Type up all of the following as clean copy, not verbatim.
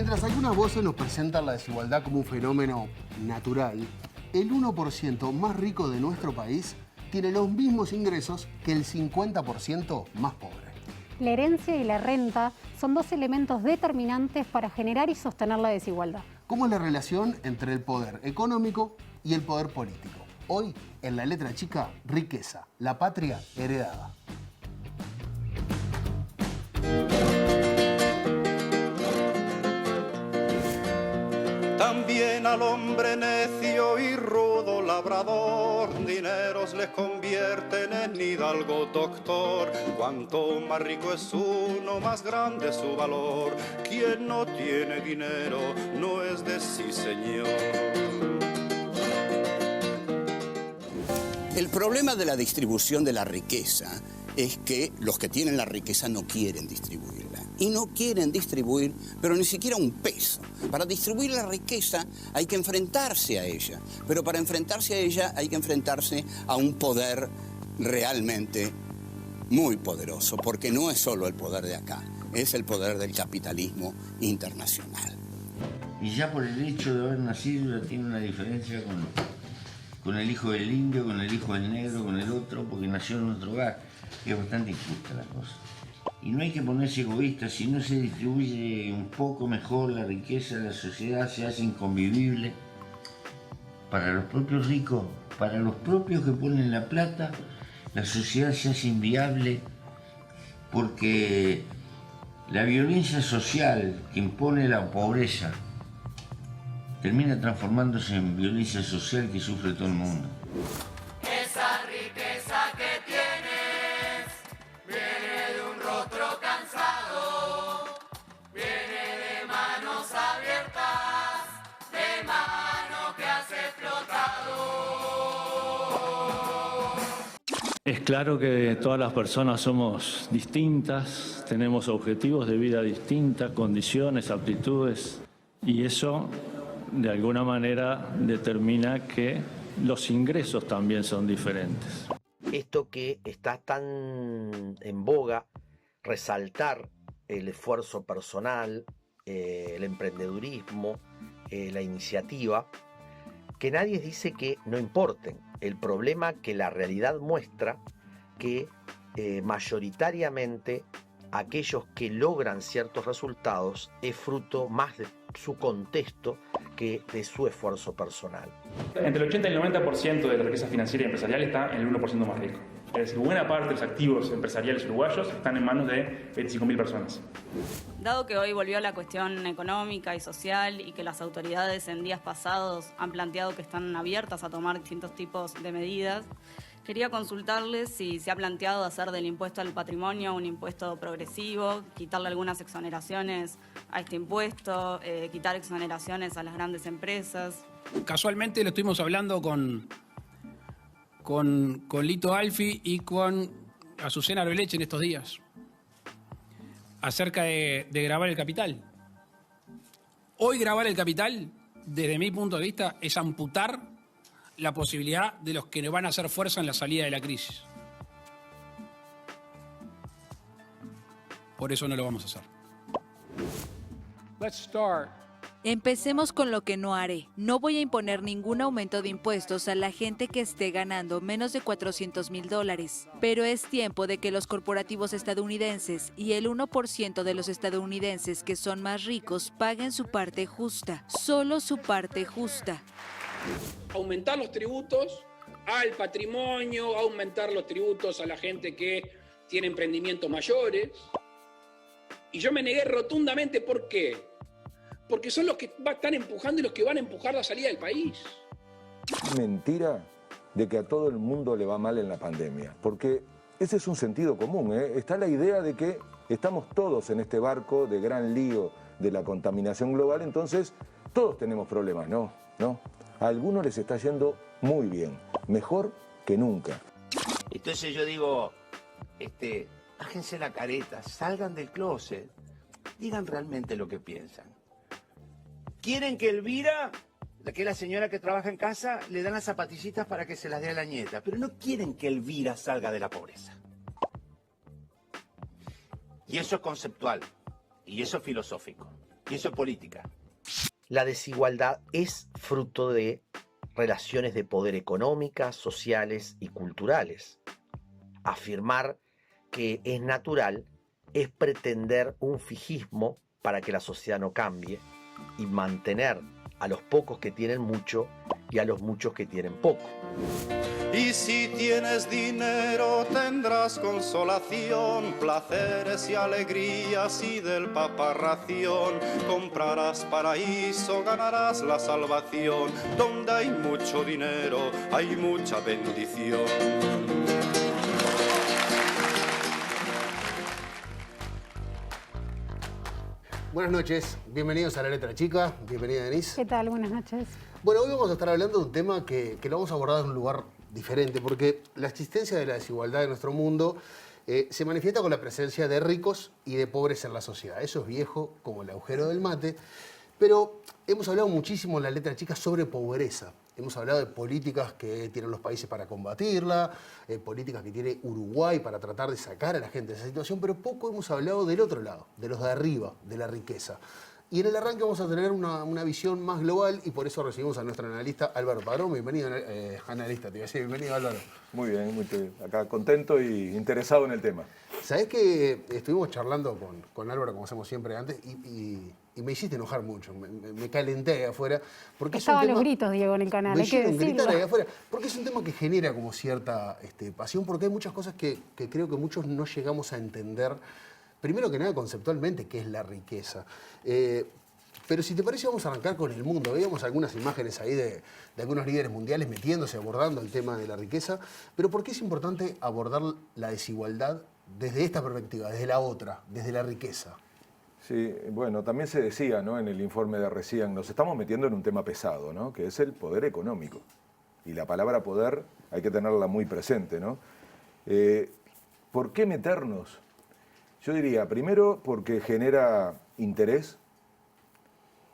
Mientras algunas voces nos presentan la desigualdad como un fenómeno natural, el 1% más rico de nuestro país tiene los mismos ingresos que el 50% más pobre. La herencia y la renta son dos elementos determinantes para generar y sostener la desigualdad. ¿Cómo es la relación entre el poder económico y el poder político? Hoy, en la letra chica, riqueza, la patria heredada. También al hombre necio y rudo labrador, dineros les convierten en hidalgo doctor. Cuanto más rico es uno, más grande su valor. Quien no tiene dinero no es de sí señor. El problema de la distribución de la riqueza es que los que tienen la riqueza no quieren distribuirla. Y no quieren distribuir, pero ni siquiera un peso. Para distribuir la riqueza hay que enfrentarse a ella. Pero para enfrentarse a ella hay que enfrentarse a un poder realmente muy poderoso. Porque no es solo el poder de acá, es el poder del capitalismo internacional. Y ya por el hecho de haber nacido ya tiene una diferencia con el hijo del indio, con el hijo del negro, con el otro, porque nació en otro hogar. Es bastante injusta la cosa. Y no hay que ponerse egoísta, si no se distribuye un poco mejor la riqueza, la sociedad se hace inconvivible. Para los propios ricos, para los propios que ponen la plata, la sociedad se hace inviable porque la violencia social que impone la pobreza termina transformándose en violencia social que sufre todo el mundo. Esa riqueza que tienes viene de un rostro cansado, viene de manos abiertas, de mano que has explotado. Es claro que todas las personas somos distintas, tenemos objetivos de vida distintas, condiciones, aptitudes, y eso de alguna manera determina que los ingresos también son diferentes. Esto que está tan en boga, resaltar el esfuerzo personal, el emprendedurismo, la iniciativa, que nadie dice que no importen. El problema que la realidad muestra que mayoritariamente aquellos que logran ciertos resultados es fruto más de su contexto que de su esfuerzo personal. Entre el 80 y el 90% de la riqueza financiera y empresarial está en el 1% más rico. Es decir, buena parte de los activos empresariales uruguayos están en manos de 25.000 personas. Dado que hoy volvió la cuestión económica y social y que las autoridades en días pasados han planteado que están abiertas a tomar distintos tipos de medidas, quería consultarles si se ha planteado hacer del impuesto al patrimonio un impuesto progresivo, quitarle algunas exoneraciones a este impuesto, quitar exoneraciones a las grandes empresas. Casualmente lo estuvimos hablando con Lito Alfi y con Azucena Arbeleche en estos días, acerca de gravar el capital. Hoy gravar el capital, desde mi punto de vista, es amputar la posibilidad de los que van a hacer fuerza en la salida de la crisis. Por eso no lo vamos a hacer. Let's start. Empecemos con lo que no haré. No voy a imponer ningún aumento de impuestos a la gente que esté ganando menos de $400,000. Pero es tiempo de que los corporativos estadounidenses y el 1% de los estadounidenses que son más ricos paguen su parte justa. Solo su parte justa. Aumentar los tributos al patrimonio, aumentar los tributos a la gente que tiene emprendimientos mayores. Y yo me negué rotundamente, ¿por qué? Porque son los que están empujando y los que van a empujar la salida del país. Mentira de que a todo el mundo le va mal en la pandemia, porque ese es un sentido común, ¿eh? Está la idea de que estamos todos en este barco de gran lío de la contaminación global, entonces todos tenemos problemas, ¿no? A algunos les está yendo muy bien, mejor que nunca. Entonces yo digo, bájense la careta, salgan del closet, digan realmente lo que piensan. ¿Quieren que Elvira, que es la señora que trabaja en casa, le dan las zapatillitas para que se las dé a la nieta? Pero no quieren que Elvira salga de la pobreza. Y eso es conceptual, y eso es filosófico. Y eso es política. La desigualdad es fruto de relaciones de poder económicas, sociales y culturales. Afirmar que es natural es pretender un fijismo para que la sociedad no cambie y mantener a los pocos que tienen mucho y a los muchos que tienen poco. Y si tienes dinero tendrás consolación, placeres y alegrías y del Papa ración. Comprarás paraíso, ganarás la salvación. Donde hay mucho dinero hay mucha bendición. Buenas noches, bienvenidos a La Letra Chica, bienvenida Denise. ¿Qué tal? Buenas noches. Bueno, hoy vamos a estar hablando de un tema que lo vamos a abordar en un lugar diferente, porque la existencia de la desigualdad en nuestro mundo se manifiesta con la presencia de ricos y de pobres en la sociedad. Eso es viejo, como el agujero del mate, pero hemos hablado muchísimo en La Letra Chica sobre pobreza. Hemos hablado de políticas que tienen los países para combatirla, políticas que tiene Uruguay para tratar de sacar a la gente de esa situación, pero poco hemos hablado del otro lado, de los de arriba, de la riqueza. Y en el arranque vamos a tener una visión más global y por eso recibimos a nuestro analista Álvaro Padrón. Bienvenido, analista, te iba a decir, bienvenido Álvaro. Muy bien, acá contento y interesado en el tema. Sabés que estuvimos charlando con Álvaro, como hacemos siempre antes, y me hiciste enojar mucho, me calenté ahí afuera. Porque Estaban es un tema, los gritos, Diego, en el canal, me hay que hicieron gritar decirlo. ahí afuera, porque es un tema que genera como cierta pasión, porque hay muchas cosas que creo que muchos no llegamos a entender. Primero que nada, conceptualmente, ¿qué es la riqueza? Pero si te parece, vamos a arrancar con el mundo. Veíamos algunas imágenes ahí de algunos líderes mundiales metiéndose, abordando el tema de la riqueza. Pero ¿por qué es importante abordar la desigualdad desde esta perspectiva, desde la otra, desde la riqueza? Sí, bueno, también se decía, ¿no?, en el informe de recién, nos estamos metiendo en un tema pesado, ¿no?, que es el poder económico. Y la palabra poder hay que tenerla muy presente, ¿no? ¿Por qué meternos? Yo diría, primero, porque genera interés,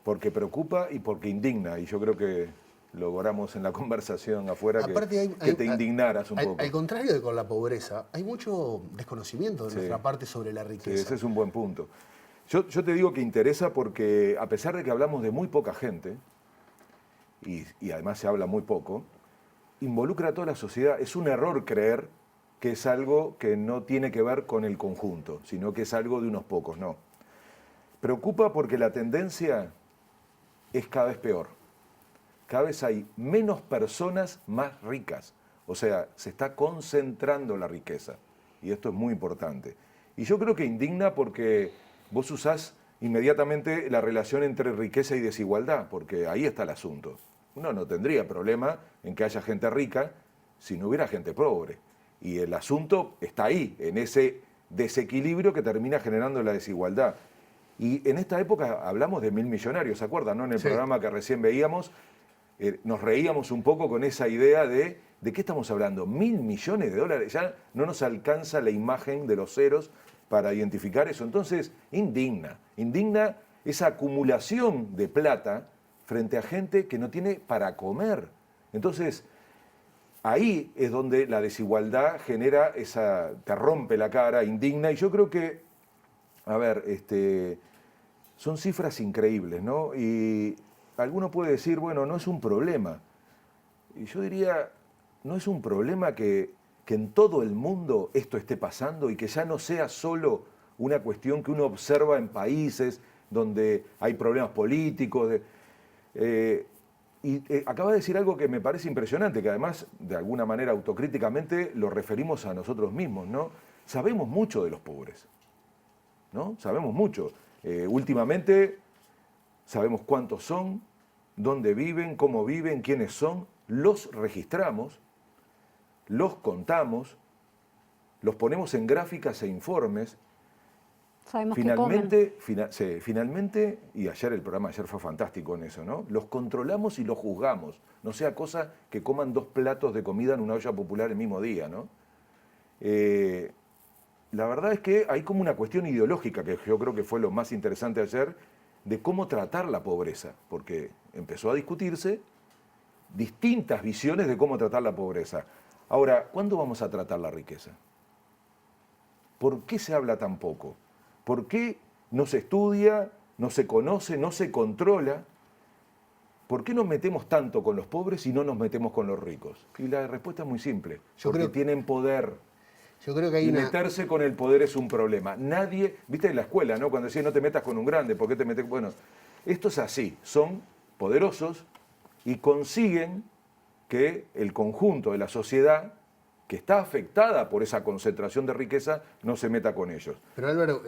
porque preocupa y porque indigna. Y yo creo que logramos en la conversación afuera que te indignaras un poco. Al contrario de con la pobreza, hay mucho desconocimiento de nuestra parte sobre la riqueza. Sí, ese es un buen punto. Yo te digo que interesa porque, a pesar de que hablamos de muy poca gente, y además se habla muy poco, involucra a toda la sociedad. Es un error creer que es algo que no tiene que ver con el conjunto, sino que es algo de unos pocos, no. Preocupa porque la tendencia es cada vez peor. Cada vez hay menos personas más ricas. O sea, se está concentrando la riqueza. Y esto es muy importante. Y yo creo que indigna porque vos usás inmediatamente la relación entre riqueza y desigualdad, porque ahí está el asunto. Uno no tendría problema en que haya gente rica si no hubiera gente pobre. Y el asunto está ahí, en ese desequilibrio que termina generando la desigualdad. Y en esta época hablamos de 1.000 millonarios, ¿se acuerdan, no? En el programa que recién veíamos, nos reíamos un poco con esa idea de qué estamos hablando, 1.000 millones de dólares, ya no nos alcanza la imagen de los ceros para identificar eso. Entonces, indigna esa acumulación de plata frente a gente que no tiene para comer. Entonces, ahí es donde la desigualdad genera te rompe la cara, indigna, y yo creo que, a ver, son cifras increíbles, ¿no? Y alguno puede decir, bueno, no es un problema. Y yo diría, no es un problema que en todo el mundo esto esté pasando y que ya no sea solo una cuestión que uno observa en países donde hay problemas políticos. Acaba de decir algo que me parece impresionante, que además, de alguna manera autocríticamente, lo referimos a nosotros mismos, ¿no? Sabemos mucho de los pobres, ¿no? Sabemos mucho. Últimamente sabemos cuántos son, dónde viven, cómo viven, quiénes son, los registramos, los contamos, los ponemos en gráficas e informes. Sabemos Finalmente, finalmente, y el programa de ayer fue fantástico en eso, ¿no? Los controlamos y los juzgamos. No sea cosa que coman 2 platos de comida en una olla popular el mismo día, ¿no? La verdad es que hay como una cuestión ideológica, que yo creo que fue lo más interesante ayer, de cómo tratar la pobreza, porque empezó a discutirse distintas visiones de cómo tratar la pobreza. Ahora, ¿cuándo vamos a tratar la riqueza? ¿Por qué se habla tan poco? ¿Por qué no se estudia no se conoce, no se controla. ¿Por qué nos metemos tanto con los pobres y no nos metemos con los ricos? Y la respuesta es muy simple. Porque tienen poder. Yo creo que hay meterse con el poder es un problema. Nadie, viste en la escuela, ¿no? Cuando decían no te metas con un grande, ¿por qué te metes? Bueno, esto es así. Son poderosos y consiguen que el conjunto de la sociedad, que está afectada por esa concentración de riqueza, no se meta con ellos. Pero Álvaro,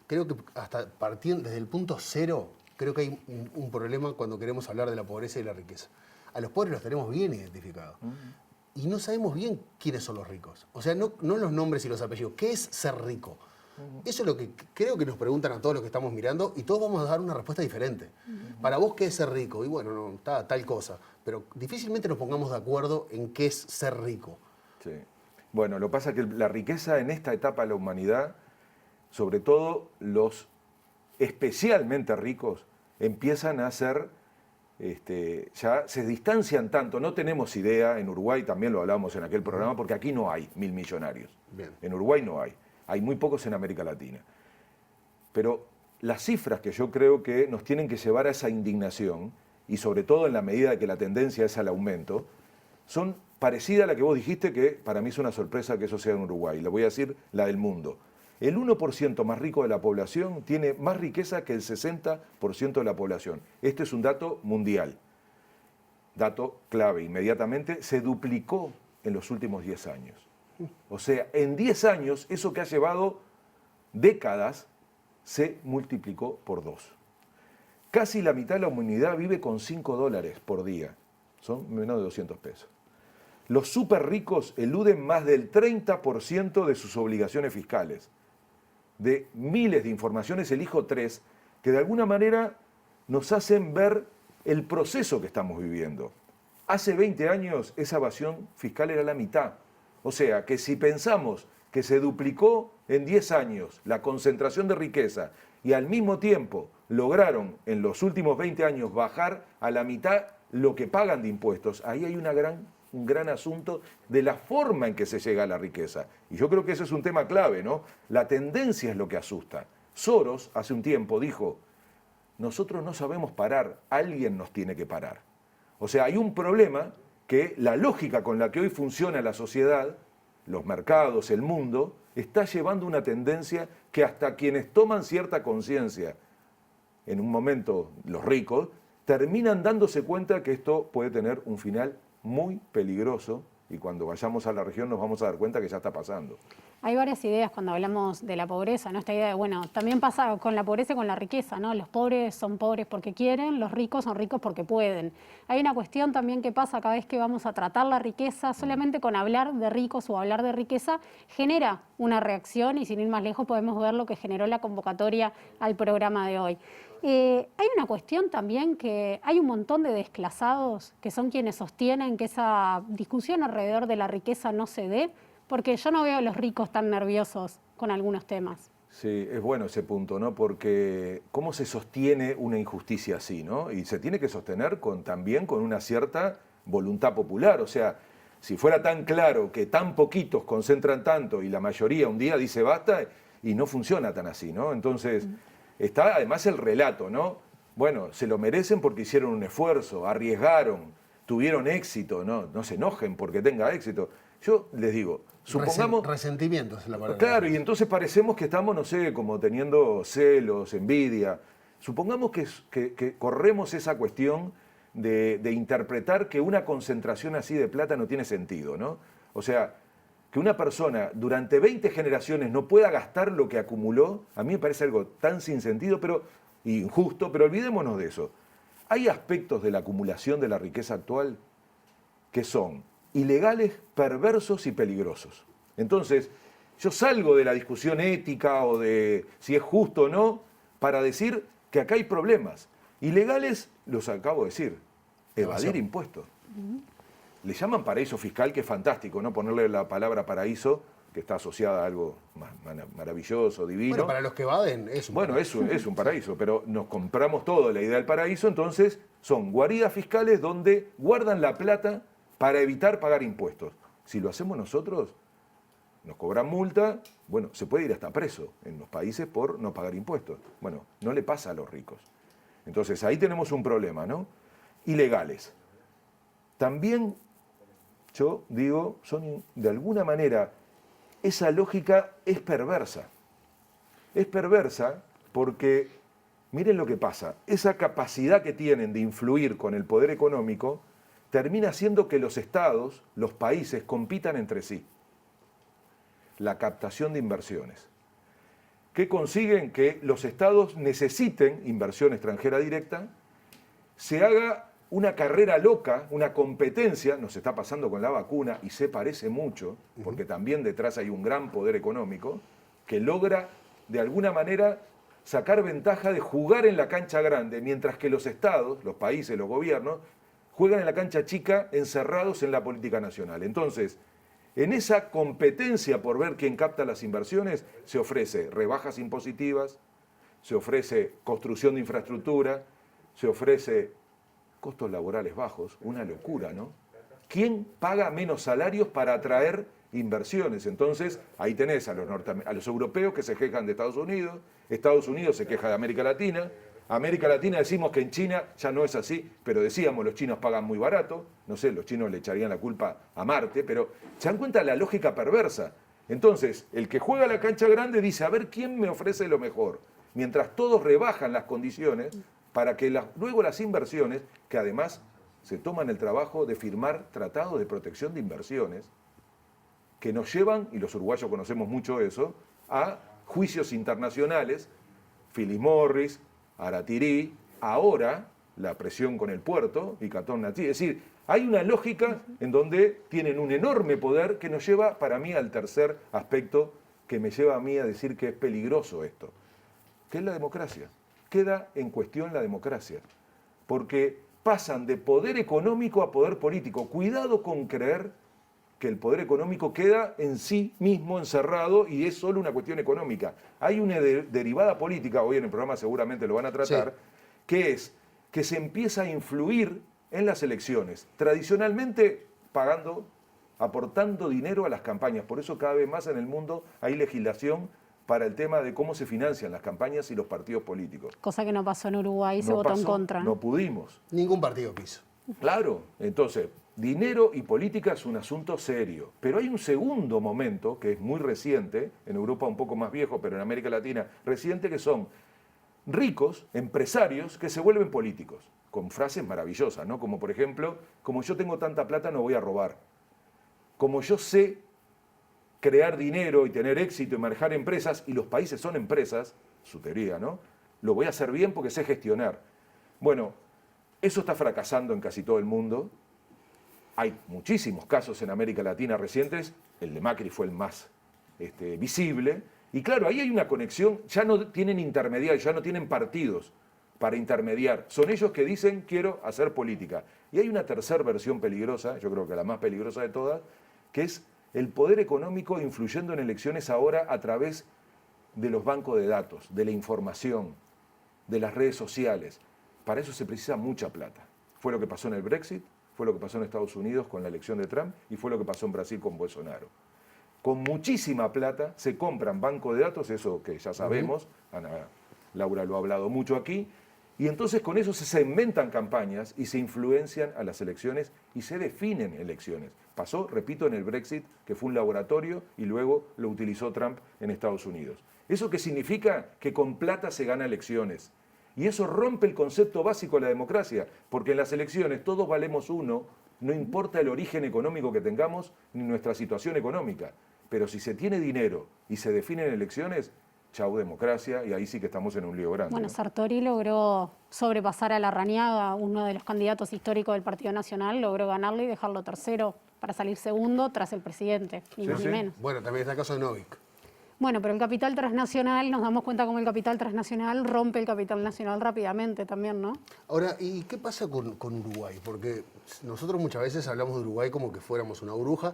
creo que hasta partiendo desde el punto cero, creo que hay un problema cuando queremos hablar de la pobreza y la riqueza. A los pobres los tenemos bien identificados. Y no sabemos bien quiénes son los ricos. O sea, no los nombres y los apellidos. ¿Qué es ser rico? Eso es lo que creo que nos preguntan a todos los que estamos mirando y todos vamos a dar una respuesta diferente. Para vos, ¿qué es ser rico? Y bueno, no, tal cosa. Pero difícilmente nos pongamos de acuerdo en qué es ser rico. Sí. Bueno, lo que pasa es que la riqueza en esta etapa de la humanidad, sobre todo los especialmente ricos, empiezan a ser, ya se distancian tanto. No tenemos idea, en Uruguay también lo hablábamos en aquel programa, porque aquí no hay 1000 millonarios. Bien. En Uruguay no hay. Hay muy pocos en América Latina. Pero las cifras que yo creo que nos tienen que llevar a esa indignación, y sobre todo en la medida que la tendencia es al aumento, son parecidas a la que vos dijiste, que para mí es una sorpresa que eso sea en Uruguay. Le voy a decir la del mundo. El 1% más rico de la población tiene más riqueza que el 60% de la población. Este es un dato mundial. Dato clave. Inmediatamente se duplicó en los últimos 10 años. O sea, en 10 años, eso que ha llevado décadas, se multiplicó por 2. Casi la mitad de la humanidad vive con $5 por día. Son menos de 200 pesos. Los súper ricos eluden más del 30% de sus obligaciones fiscales. De miles de informaciones, elijo 3 que de alguna manera nos hacen ver el proceso que estamos viviendo. Hace 20 años esa evasión fiscal era la mitad. O sea, que si pensamos que se duplicó en 10 años la concentración de riqueza y al mismo tiempo lograron en los últimos 20 años bajar a la mitad lo que pagan de impuestos, ahí hay un gran asunto de la forma en que se llega a la riqueza. Y yo creo que ese es un tema clave, ¿no? La tendencia es lo que asusta. Soros hace un tiempo dijo, nosotros no sabemos parar, alguien nos tiene que parar. O sea, hay un problema que la lógica con la que hoy funciona la sociedad, los mercados, el mundo, está llevando una tendencia que hasta quienes toman cierta conciencia, en un momento los ricos, terminan dándose cuenta que esto puede tener un final muy peligroso y cuando vayamos a la región nos vamos a dar cuenta que ya está pasando. Hay varias ideas cuando hablamos de la pobreza, ¿no? Esta idea de, bueno, también pasa con la pobreza y con la riqueza, ¿no? Los pobres son pobres porque quieren, los ricos son ricos porque pueden. Hay una cuestión también que pasa cada vez que vamos a tratar la riqueza, solamente con hablar de ricos o hablar de riqueza, genera una reacción y sin ir más lejos podemos ver lo que generó la convocatoria al programa de hoy. Hay una cuestión también que hay un montón de desclasados que son quienes sostienen que esa discusión alrededor de la riqueza no se dé, porque yo no veo a los ricos tan nerviosos con algunos temas. Sí, es bueno ese punto, ¿no? Porque ¿cómo se sostiene una injusticia así, ¿no? Y se tiene que sostener también con una cierta voluntad popular. O sea, si fuera tan claro que tan poquitos concentran tanto y la mayoría un día dice basta, y no funciona tan así, ¿no? Entonces, está además el relato, ¿no? Bueno, se lo merecen porque hicieron un esfuerzo, arriesgaron, tuvieron éxito, ¿no? No se enojen porque tenga éxito. Yo les digo, supongamos... Resentimiento es la palabra. Claro, y entonces parecemos que estamos, no sé, como teniendo celos, envidia. Supongamos que corremos esa cuestión de interpretar que una concentración así de plata no tiene sentido, ¿no? O sea, que una persona durante 20 generaciones no pueda gastar lo que acumuló, a mí me parece algo tan sin sentido, pero injusto, pero olvidémonos de eso. Hay aspectos de la acumulación de la riqueza actual que son ilegales, perversos y peligrosos. Entonces, yo salgo de la discusión ética o de si es justo o no para decir que acá hay problemas. Ilegales, los acabo de decir, evadir impuestos. Le llaman paraíso fiscal, que es fantástico, ¿no? Ponerle la palabra paraíso, que está asociada a algo maravilloso, divino. Bueno, para los que evaden es un paraíso. Bueno, es un paraíso, pero nos compramos todo la idea del paraíso, entonces son guaridas fiscales donde guardan la plata para evitar pagar impuestos. Si lo hacemos nosotros, nos cobran multa, bueno, se puede ir hasta preso en los países por no pagar impuestos. Bueno, no le pasa a los ricos. Entonces ahí tenemos un problema, ¿no? Ilegales. También, yo digo, son de alguna manera, esa lógica es perversa. Es perversa porque, miren lo que pasa, esa capacidad que tienen de influir con el poder económico termina haciendo que los estados, los países, compitan entre sí. La captación de inversiones. ¿Qué consiguen? Que los estados necesiten inversión extranjera directa, se haga una carrera loca, una competencia, nos está pasando con la vacuna y se parece mucho, porque también detrás hay un gran poder económico, que logra de alguna manera sacar ventaja de jugar en la cancha grande, mientras que los estados, los países, los gobiernos, juegan en la cancha chica encerrados en la política nacional. Entonces, en esa competencia por ver quién capta las inversiones, se ofrece rebajas impositivas, se ofrece construcción de infraestructura, se ofrece costos laborales bajos, una locura, ¿no? ¿Quién paga menos salarios para atraer inversiones? Entonces, ahí tenés a los europeos que se quejan de Estados Unidos se queja de América Latina decimos que en China ya no es así, pero decíamos los chinos pagan muy barato, no sé, los chinos le echarían la culpa a Marte, pero se dan cuenta de la lógica perversa. Entonces, el que juega a la cancha grande dice, a ver quién me ofrece lo mejor, mientras todos rebajan las condiciones para que luego las inversiones, que además se toman el trabajo de firmar tratados de protección de inversiones, que nos llevan, y los uruguayos conocemos mucho eso, a juicios internacionales, Philip Morris, Aratirí, ahora la presión con el puerto y Catón Natí. Es decir, hay una lógica en donde tienen un enorme poder que nos lleva, para mí, al tercer aspecto que me lleva a mí a decir que es peligroso esto, que es la democracia. Queda en cuestión la democracia, porque pasan de poder económico a poder político. Cuidado con creer que el poder económico queda en sí mismo encerrado y es solo una cuestión económica. Hay una derivada política, hoy en el programa seguramente lo van a tratar, sí, que es que se empieza a influir en las elecciones, tradicionalmente aportando dinero a las campañas. Por eso cada vez más en el mundo hay legislación para el tema de cómo se financian las campañas y los partidos políticos. Cosa que no pasó en Uruguay, se votó en contra. No pudimos. Ningún partido quiso. Claro, entonces, dinero y política es un asunto serio. Pero hay un segundo momento, que es muy reciente, en Europa un poco más viejo, pero en América Latina reciente, que son ricos, empresarios, que se vuelven políticos, con frases maravillosas, ¿no? Como por ejemplo, como yo tengo tanta plata no voy a robar. Como yo sé crear dinero y tener éxito y manejar empresas, y los países son empresas, su teoría, ¿no? Lo voy a hacer bien porque sé gestionar. Bueno, eso está fracasando en casi todo el mundo. Hay muchísimos casos en América Latina recientes, el de Macri fue el más visible, y claro, ahí hay una conexión, ya no tienen intermediarios, ya no tienen partidos para intermediar, son ellos que dicen quiero hacer política. Y hay una tercera versión peligrosa, yo creo que la más peligrosa de todas, que es el poder económico influyendo en elecciones ahora a través de los bancos de datos, de la información, de las redes sociales. Para eso se precisa mucha plata. Fue lo que pasó en el Brexit, fue lo que pasó en Estados Unidos con la elección de Trump y fue lo que pasó en Brasil con Bolsonaro. Con muchísima plata se compran bancos de datos, eso que ya sabemos, Laura lo ha hablado mucho aquí, y entonces con eso se segmentan campañas y se influencian a las elecciones y se definen elecciones. Pasó, repito, en el Brexit, que fue un laboratorio, y luego lo utilizó Trump en Estados Unidos. ¿Eso qué significa? Que con plata se gana elecciones. Y eso rompe el concepto básico de la democracia, porque en las elecciones todos valemos uno, no importa el origen económico que tengamos ni nuestra situación económica. Pero si se tiene dinero y se definen elecciones, chau democracia, y ahí sí que estamos en un lío grande. Bueno, ¿no? Sartori logró sobrepasar a Larrañaga, uno de los candidatos históricos del Partido Nacional, logró ganarlo y dejarlo tercero para salir segundo tras el presidente, ni más ni menos. Bueno, también está el caso de Novik. Bueno, pero el capital transnacional, nos damos cuenta cómo el capital transnacional rompe el capital nacional rápidamente también, ¿no? Ahora, ¿y qué pasa con Uruguay? Porque nosotros muchas veces hablamos de Uruguay como que fuéramos una burbuja,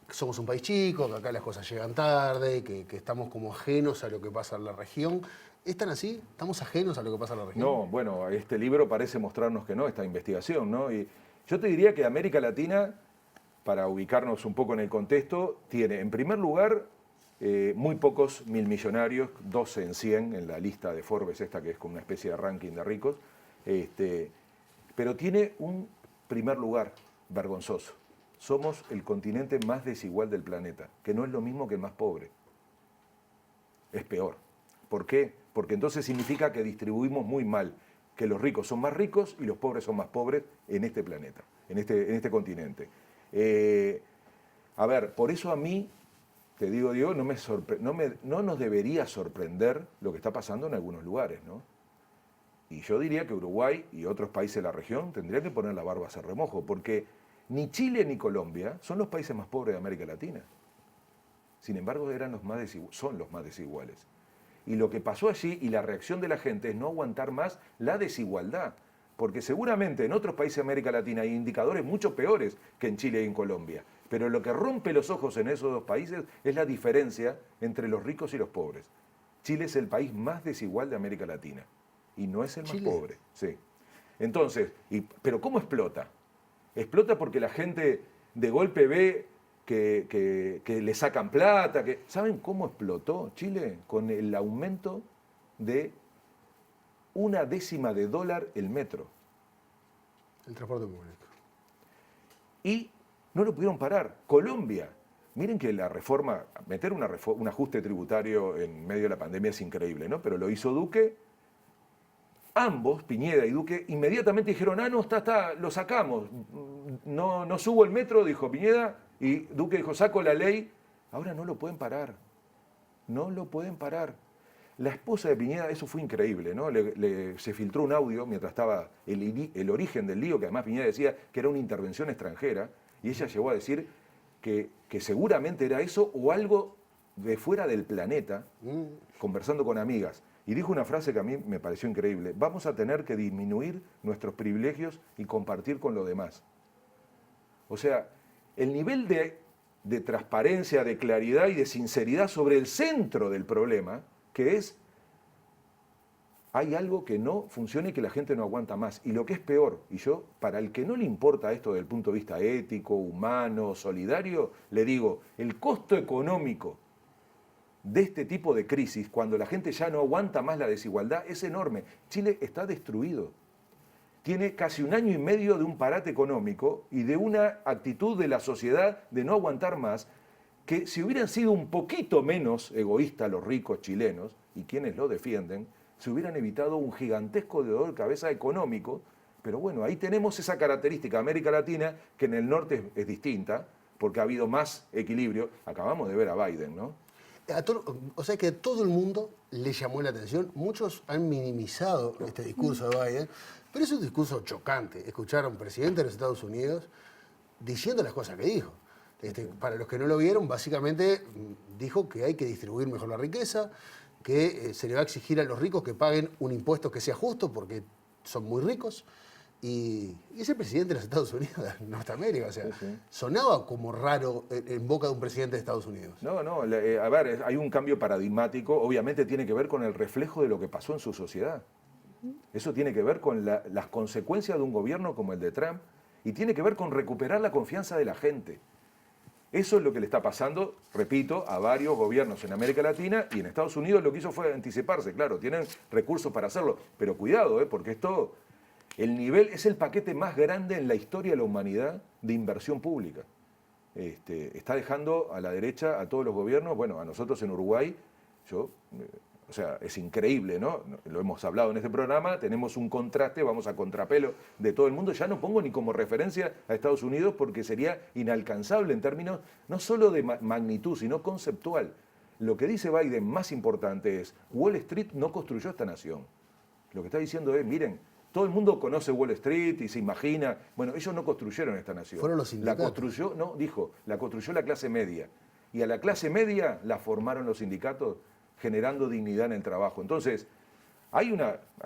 que somos un país chico, que acá las cosas llegan tarde, que estamos como ajenos a lo que pasa en la región. ¿Es tan así? ¿Estamos ajenos a lo que pasa en la región? No, bueno, este libro parece mostrarnos que no, esta investigación, ¿no? Y yo te diría que América Latina, para ubicarnos un poco en el contexto, tiene, en primer lugar, muy pocos milmillonarios, 12 en 100 en la lista de Forbes, esta que es como una especie de ranking de ricos, pero tiene un primer lugar vergonzoso. Somos el continente más desigual del planeta, que no es lo mismo que el más pobre. Es peor. ¿Por qué? Porque entonces significa que distribuimos muy mal, que los ricos son más ricos y los pobres son más pobres en este planeta, en este continente. A ver, por eso a mí, te digo, Diego, no nos debería sorprender lo que está pasando en algunos lugares, ¿no? Y yo diría que Uruguay y otros países de la región tendrían que poner la barba a remojo, porque ni Chile ni Colombia son los países más pobres de América Latina. Sin embargo, son los más desiguales. Y lo que pasó allí y la reacción de la gente es no aguantar más la desigualdad. Porque seguramente en otros países de América Latina hay indicadores mucho peores que en Chile y en Colombia. Pero lo que rompe los ojos en esos dos países es la diferencia entre los ricos y los pobres. Chile es el país más desigual de América Latina. Y no es el más pobre. Sí. Entonces, ¿pero cómo explota? Explota porque la gente de golpe ve que le sacan plata. ¿Saben cómo explotó Chile? Con el aumento de $0.1 el metro. El transporte público. Y no lo pudieron parar. Colombia. Miren que la reforma, meter un ajuste tributario en medio de la pandemia es increíble, ¿no? Pero lo hizo Duque. Ambos, Piñera y Duque, inmediatamente dijeron, no, está, lo sacamos. No subo el metro, dijo Piñera, y Duque dijo, saco la ley. Ahora no lo pueden parar. No lo pueden parar. La esposa de Piñera, eso fue increíble, ¿no? Se filtró un audio mientras estaba el origen del lío, que además Piñera decía que era una intervención extranjera, y ella llegó a decir que seguramente era eso o algo de fuera del planeta, conversando con amigas. Y dijo una frase que a mí me pareció increíble. Vamos a tener que disminuir nuestros privilegios y compartir con los demás. O sea, el nivel de transparencia, de claridad y de sinceridad sobre el centro del problema, que es, hay algo que no funciona y que la gente no aguanta más. Y lo que es peor, y yo, para el que no le importa esto desde el punto de vista ético, humano, solidario, le digo, el costo económico de este tipo de crisis, cuando la gente ya no aguanta más la desigualdad, es enorme. Chile está destruido. Tiene casi 1 año y medio de un parate económico y de una actitud de la sociedad de no aguantar más, que si hubieran sido un poquito menos egoístas los ricos chilenos, y quienes lo defienden, se hubieran evitado un gigantesco dolor de cabeza económico. Pero bueno, ahí tenemos esa característica de América Latina, que en el norte es distinta, porque ha habido más equilibrio. Acabamos de ver a Biden, ¿no? O sea que a todo el mundo le llamó la atención. Muchos han minimizado este discurso de Biden, pero es un discurso chocante. Escuchar a un presidente de los Estados Unidos diciendo las cosas que dijo. Para los que no lo vieron, básicamente dijo que hay que distribuir mejor la riqueza, que se le va a exigir a los ricos que paguen un impuesto que sea justo porque son muy ricos. Y es el presidente de los Estados Unidos de Norteamérica, o sea, sonaba como raro en boca de un presidente de Estados Unidos. No, a ver, hay un cambio paradigmático, obviamente tiene que ver con el reflejo de lo que pasó en su sociedad. Eso tiene que ver con las consecuencias de un gobierno como el de Trump y tiene que ver con recuperar la confianza de la gente. Eso es lo que le está pasando, repito, a varios gobiernos en América Latina, y en Estados Unidos lo que hizo fue anticiparse, claro, tienen recursos para hacerlo, pero cuidado, porque esto... El nivel es el paquete más grande en la historia de la humanidad de inversión pública. Está dejando a la derecha a todos los gobiernos, bueno, a nosotros en Uruguay, o sea, es increíble, ¿no? Lo hemos hablado en este programa, tenemos un contraste, vamos a contrapelo de todo el mundo. Ya no pongo ni como referencia a Estados Unidos porque sería inalcanzable en términos no solo de magnitud, sino conceptual. Lo que dice Biden más importante es, Wall Street no construyó esta nación. Lo que está diciendo es, miren, todo el mundo conoce Wall Street y se imagina. Bueno, ellos no construyeron esta nación. Fueron los sindicatos. La construyó la clase media. Y a la clase media la formaron los sindicatos generando dignidad en el trabajo. Entonces, hay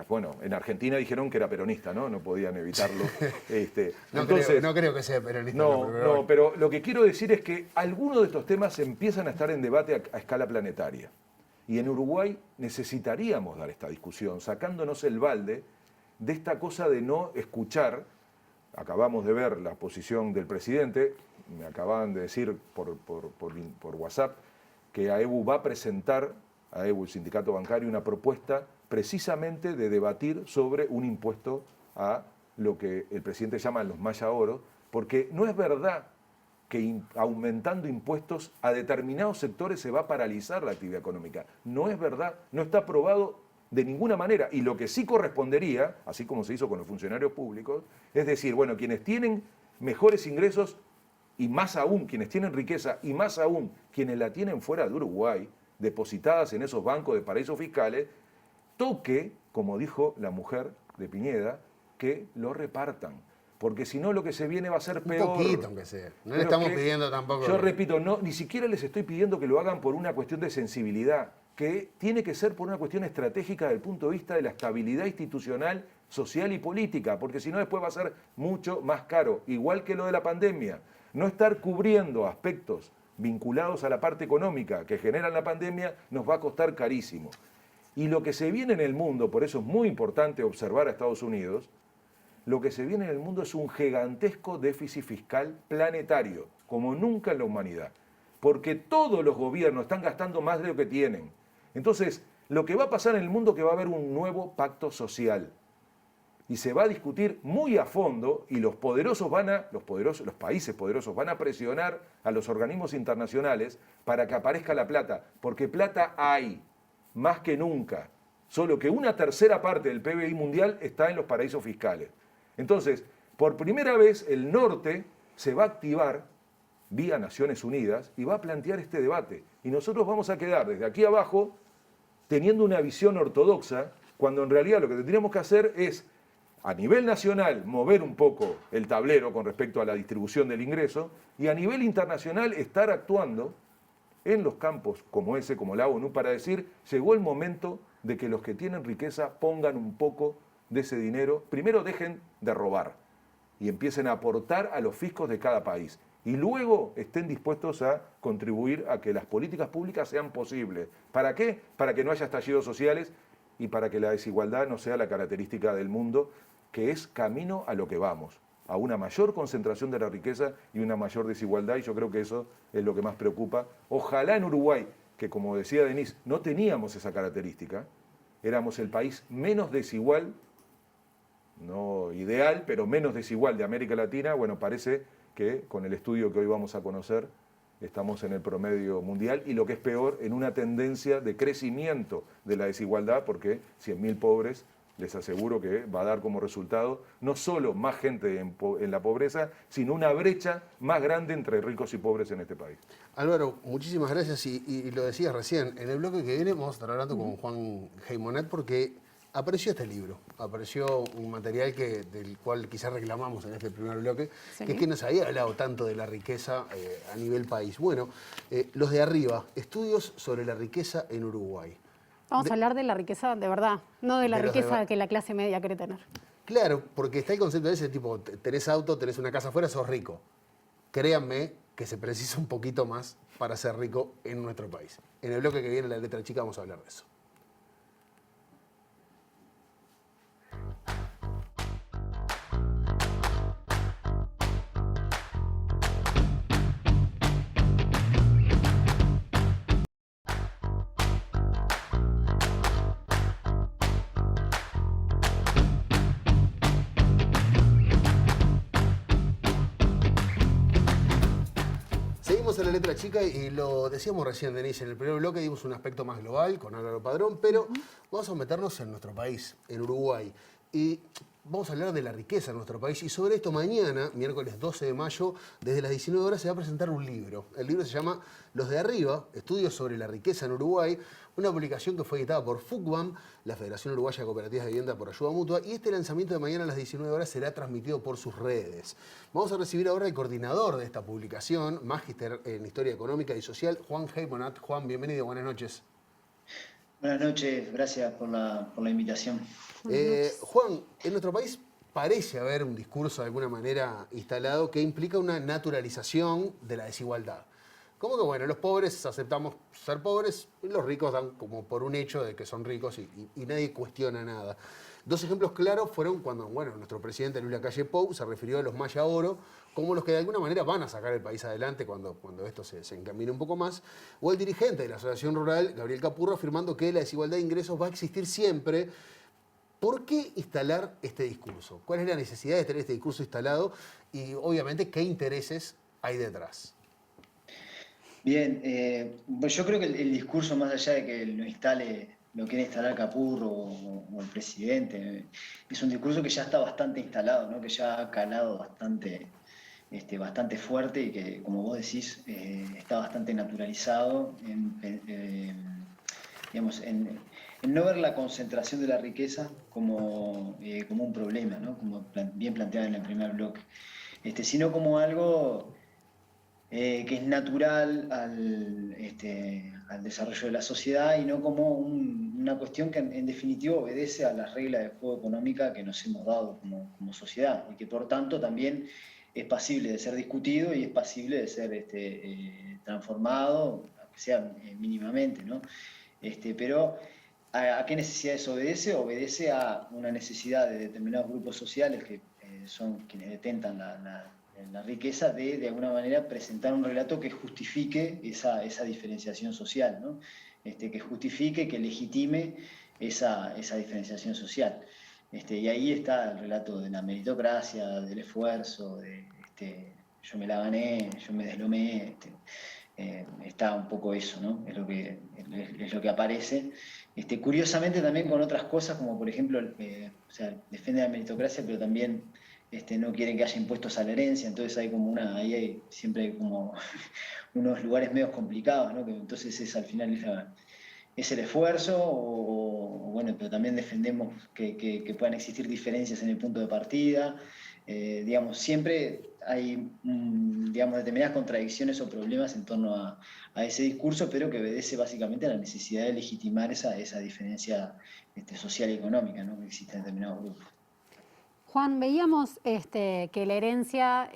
bueno, en Argentina dijeron que era peronista, ¿no? No podían evitarlo. No creo que sea peronista. No, pero lo que quiero decir es que algunos de estos temas empiezan a estar en debate a escala planetaria. Y en Uruguay necesitaríamos dar esta discusión, sacándonos el balde de esta cosa de no escuchar. Acabamos de ver la posición del presidente, me acababan de decir por WhatsApp que AEBU va a presentar, AEBU, el sindicato bancario, una propuesta precisamente de debatir sobre un impuesto a lo que el presidente llama los maya oro, porque no es verdad que aumentando impuestos a determinados sectores se va a paralizar la actividad económica. No es verdad, no está probado de ninguna manera. Y lo que sí correspondería, así como se hizo con los funcionarios públicos, es decir, bueno, quienes tienen mejores ingresos y más aún quienes tienen riqueza y más aún quienes la tienen fuera de Uruguay, depositadas en esos bancos de paraísos fiscales, toque, como dijo la mujer de Piñeda, que lo repartan. Porque si no, lo que se viene va a ser peor. Un poquito, aunque sea. No le estamos pidiendo tampoco. Yo repito, no, ni siquiera les estoy pidiendo que lo hagan por una cuestión de sensibilidad, que tiene que ser por una cuestión estratégica desde el punto de vista de la estabilidad institucional, social y política, porque si no después va a ser mucho más caro, igual que lo de la pandemia. No estar cubriendo aspectos vinculados a la parte económica que generan la pandemia nos va a costar carísimo. Y lo que se viene en el mundo, por eso es muy importante observar a Estados Unidos, lo que se viene en el mundo es un gigantesco déficit fiscal planetario, como nunca en la humanidad, porque todos los gobiernos están gastando más de lo que tienen. Entonces, lo que va a pasar en el mundo es que va a haber un nuevo pacto social y se va a discutir muy a fondo y los países poderosos van a presionar a los organismos internacionales para que aparezca la plata, porque plata hay, más que nunca, solo que una tercera parte del PBI mundial está en los paraísos fiscales. Entonces, por primera vez el norte se va a activar vía Naciones Unidas y va a plantear este debate. Y nosotros vamos a quedar desde aquí abajo teniendo una visión ortodoxa, cuando en realidad lo que tendríamos que hacer es, a nivel nacional, mover un poco el tablero con respecto a la distribución del ingreso y a nivel internacional estar actuando en los campos como ese, como la ONU, para decir, llegó el momento de que los que tienen riqueza pongan un poco de ese dinero, primero dejen de robar y empiecen a aportar a los fiscos de cada país y luego estén dispuestos a contribuir a que las políticas públicas sean posibles. ¿Para qué? Para que no haya estallidos sociales y para que la desigualdad no sea la característica del mundo, que es camino a lo que vamos, a una mayor concentración de la riqueza y una mayor desigualdad, y yo creo que eso es lo que más preocupa. Ojalá en Uruguay, que como decía Denise, no teníamos esa característica, éramos el país menos desigual, no ideal, pero menos desigual de América Latina. Bueno, parece que con el estudio que hoy vamos a conocer estamos en el promedio mundial y lo que es peor, en una tendencia de crecimiento de la desigualdad, porque 100.000 pobres, les aseguro que va a dar como resultado no solo más gente en la pobreza, sino una brecha más grande entre ricos y pobres en este país. Álvaro, muchísimas gracias y lo decías recién, en el bloque que viene vamos a estar hablando con Juan Heymonat porque apareció este libro, apareció un material del cual quizás reclamamos en este primer bloque, Sí. que es que no se había hablado tanto de la riqueza a nivel país. Bueno, los de arriba, estudios sobre la riqueza en Uruguay. Vamos a hablar de la riqueza de verdad, no de la de los riqueza de- que la clase media cree tener. Claro, porque está el concepto de ese tipo, tenés auto, tenés una casa afuera, sos rico. Créanme que se precisa un poquito más para ser rico en nuestro país. En el bloque que viene, la letra chica, vamos a hablar de eso. Seguimos en la letra chica y lo decíamos recién, Denise, en el primer bloque dimos un aspecto más global con Álvaro Padrón, pero vamos a meternos en nuestro país, en Uruguay. Y vamos a hablar de la riqueza de nuestro país. Y sobre esto mañana, miércoles 12 de mayo, desde las 19 horas se va a presentar un libro. El libro se llama Los de Arriba, Estudios sobre la riqueza en Uruguay, una publicación que fue editada por FUCBAM, la Federación Uruguaya de Cooperativas de Vivienda por Ayuda Mutua, y este lanzamiento de mañana a las 19 horas será transmitido por sus redes. Vamos a recibir ahora al coordinador de esta publicación, magíster en Historia Económica y Social, Juan Heymonat. Juan, bienvenido, buenas noches. Buenas noches, gracias por la invitación. Juan, en nuestro país parece haber un discurso de alguna manera instalado que implica una naturalización de la desigualdad. Como que, bueno, los pobres aceptamos ser pobres y los ricos dan como por un hecho de que son ricos y nadie cuestiona nada. Dos ejemplos claros fueron cuando, bueno, nuestro presidente Luis Lacalle Pou se refirió a los Maya Oro como los que de alguna manera van a sacar el país adelante cuando esto se encamine un poco más, o el dirigente de la Asociación Rural, Gabriel Capurro, afirmando que la desigualdad de ingresos va a existir siempre. ¿Por qué instalar este discurso? ¿Cuál es la necesidad de tener este discurso instalado? Y obviamente, ¿qué intereses hay detrás? Bien, pues yo creo que el discurso, más allá de que lo quiera instalar Capurro o el presidente, es un discurso que ya está bastante instalado, ¿no? Que ya ha calado bastante fuerte y que, como vos decís, está bastante naturalizado en no ver la concentración de la riqueza como un problema, ¿no? Como bien planteado en el primer bloque, sino como algo que es natural al desarrollo de la sociedad y no como una cuestión que en definitiva obedece a las reglas de juego económica que nos hemos dado como sociedad y que por tanto también es pasible de ser discutido y es pasible de ser transformado, aunque sea mínimamente, ¿no? Pero ¿a qué necesidades obedece? Obedece a una necesidad de determinados grupos sociales que son quienes detentan la riqueza de alguna manera presentar un relato que justifique esa diferenciación social, ¿no? Que justifique, que legitime esa diferenciación social. Y ahí está el relato de la meritocracia, del esfuerzo, yo me la gané, yo me deslomé, está un poco eso, ¿no? Es lo que aparece. Curiosamente también con otras cosas, como por ejemplo, defiende la meritocracia, pero también no quieren que haya impuestos a la herencia, entonces siempre hay como unos lugares medio complicados, ¿no? Que entonces al final es el esfuerzo, bueno, pero también defendemos que puedan existir diferencias en el punto de partida. Siempre hay determinadas contradicciones o problemas en torno a ese discurso, pero que obedece básicamente a la necesidad de legitimar esa diferencia social y económica, ¿no? Que existe en determinados grupos. Juan, veíamos que la herencia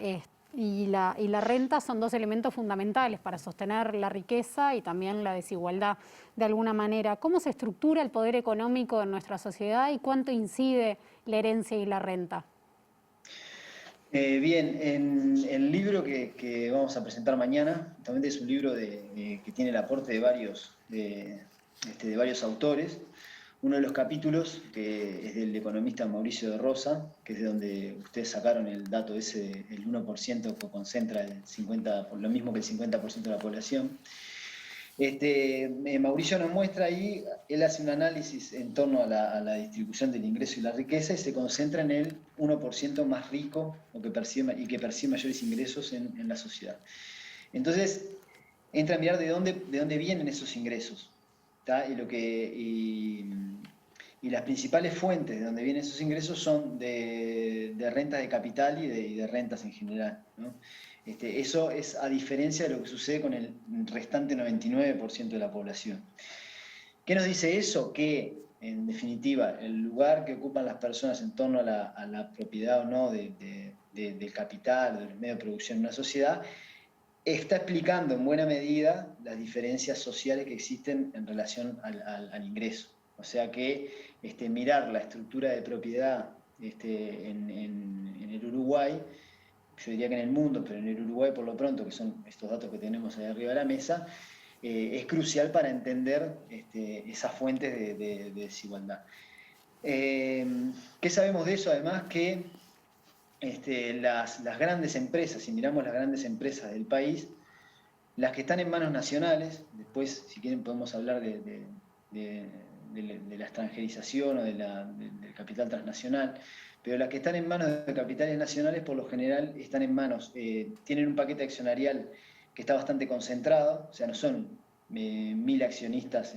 y la renta son dos elementos fundamentales para sostener la riqueza y también la desigualdad de alguna manera. ¿Cómo se estructura el poder económico en nuestra sociedad y cuánto incide la herencia y la renta? Bien, en el libro que vamos a presentar mañana, también es un libro que tiene el aporte de varios autores. Uno de los capítulos, que es del economista Mauricio de Rosa, que es de donde ustedes sacaron el dato ese, el 1% que concentra lo mismo que el 50% de la población. Mauricio nos muestra ahí, él hace un análisis en torno a la distribución del ingreso y la riqueza y se concentra en el 1% más rico o que percibe mayores ingresos en la sociedad. Entonces, entra a mirar de dónde vienen esos ingresos. Y las principales fuentes de donde vienen esos ingresos son de rentas de capital y de rentas en general, ¿no? Eso es a diferencia de lo que sucede con el restante 99% de la población. ¿Qué nos dice eso? Que, en definitiva, el lugar que ocupan las personas en torno a la propiedad o no del capital, de los medios de producción en una sociedad, está explicando en buena medida las diferencias sociales que existen en relación al ingreso. O sea que mirar la estructura de propiedad en el Uruguay, yo diría que en el mundo, pero en el Uruguay por lo pronto, que son estos datos que tenemos ahí arriba de la mesa, es crucial para entender esas fuentes de desigualdad. ¿Qué sabemos de eso? Además que las grandes empresas, si miramos las grandes empresas del país, las que están en manos nacionales, después si quieren podemos hablar de la extranjerización o del capital transnacional, pero las que están en manos de capitales nacionales por lo general están en manos, tienen un paquete accionarial que está bastante concentrado, o sea, no son 1000 accionistas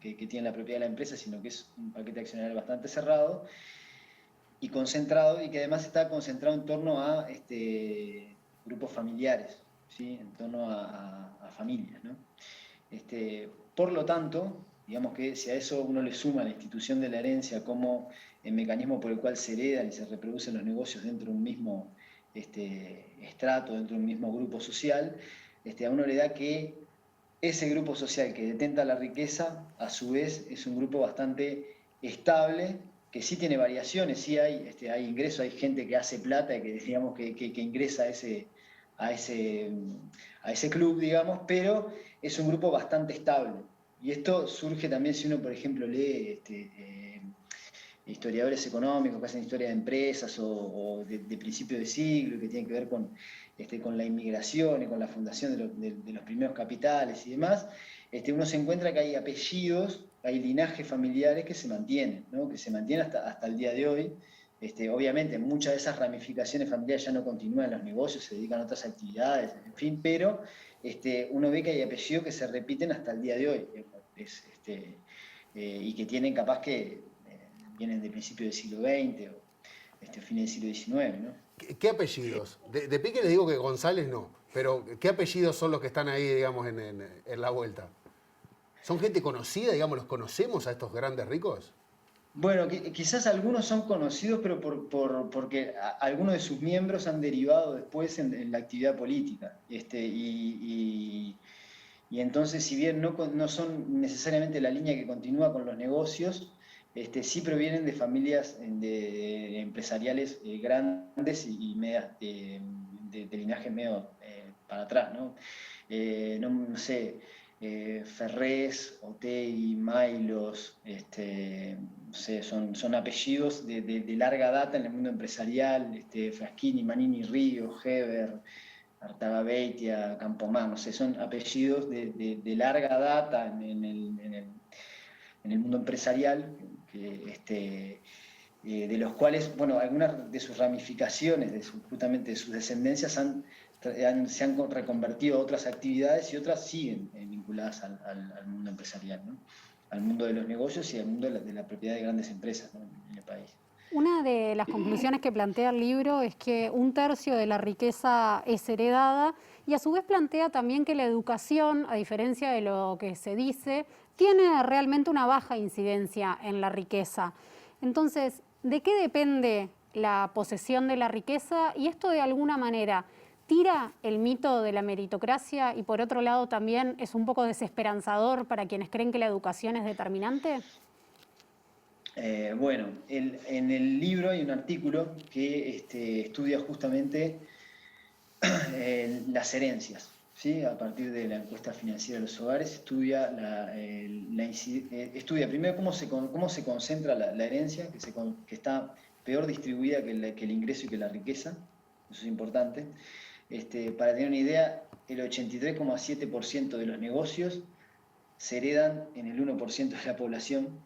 que tienen la propiedad de la empresa, sino que es un paquete accionarial bastante cerrado y concentrado, y que además está concentrado en torno a grupos familiares, ¿sí? En torno a familias, ¿no? Por lo tanto, digamos que si a eso uno le suma la institución de la herencia como el mecanismo por el cual se heredan y se reproducen los negocios dentro de un mismo estrato, dentro de un mismo grupo social, a uno le da que ese grupo social que detenta la riqueza, a su vez, es un grupo bastante estable, que sí tiene variaciones, sí hay ingresos, hay gente que hace plata y que digamos que ingresa a ese club, digamos, pero es un grupo bastante estable. Y esto surge también si uno, por ejemplo, lee historiadores económicos que hacen historia de empresas o de principio de siglo, que tienen que ver con la inmigración y con la fundación de los primeros capitales y demás, uno se encuentra que hay apellidos, hay linajes familiares que se mantienen, ¿no? Que se mantienen hasta el día de hoy. Obviamente muchas de esas ramificaciones familiares ya no continúan en los negocios, se dedican a otras actividades, en fin, pero uno ve que hay apellidos que se repiten hasta el día de hoy, y que tienen capaz que vienen del principio del siglo XX o fines del siglo XIX, ¿no? ¿Qué apellidos? De pique les digo que González no, pero ¿qué apellidos son los que están ahí, digamos, en la vuelta? ¿Son gente conocida, digamos, los conocemos a estos grandes ricos? Bueno, quizás algunos son conocidos, pero porque algunos de sus miembros han derivado después en la actividad política. Y entonces, si bien no son necesariamente la línea que continúa con los negocios, sí provienen de familias de empresariales grandes y medias de linaje medio para atrás, ¿no? No sé, Ferrés, Otegi, Mailos, no sé, son apellidos de larga data en el mundo empresarial, Fraschini, Manini, Río, Heber, Artagabeitia, Campomán, no sé, son apellidos de larga data en el mundo empresarial, de los cuales, bueno, algunas de sus ramificaciones, justamente de sus descendencias, se han reconvertido a otras actividades y otras siguen vinculadas al mundo empresarial, ¿no? Al mundo de los negocios y al mundo de la propiedad de grandes empresas, ¿no? En el país. Una de las conclusiones que plantea el libro es que 1/3 de la riqueza es heredada y a su vez plantea también que la educación, a diferencia de lo que se dice, tiene realmente una baja incidencia en la riqueza. Entonces, ¿de qué depende la posesión de la riqueza? Y esto de alguna manera tira el mito de la meritocracia y por otro lado también es un poco desesperanzador para quienes creen que la educación es determinante. Bueno, en el libro hay un artículo que estudia justamente las herencias, ¿sí? A partir de la encuesta financiera de los hogares, estudia primero cómo se concentra la herencia, que está peor distribuida que el ingreso y que la riqueza, eso es importante. Para tener una idea, el 83,7% de los negocios se heredan en el 1% de la población.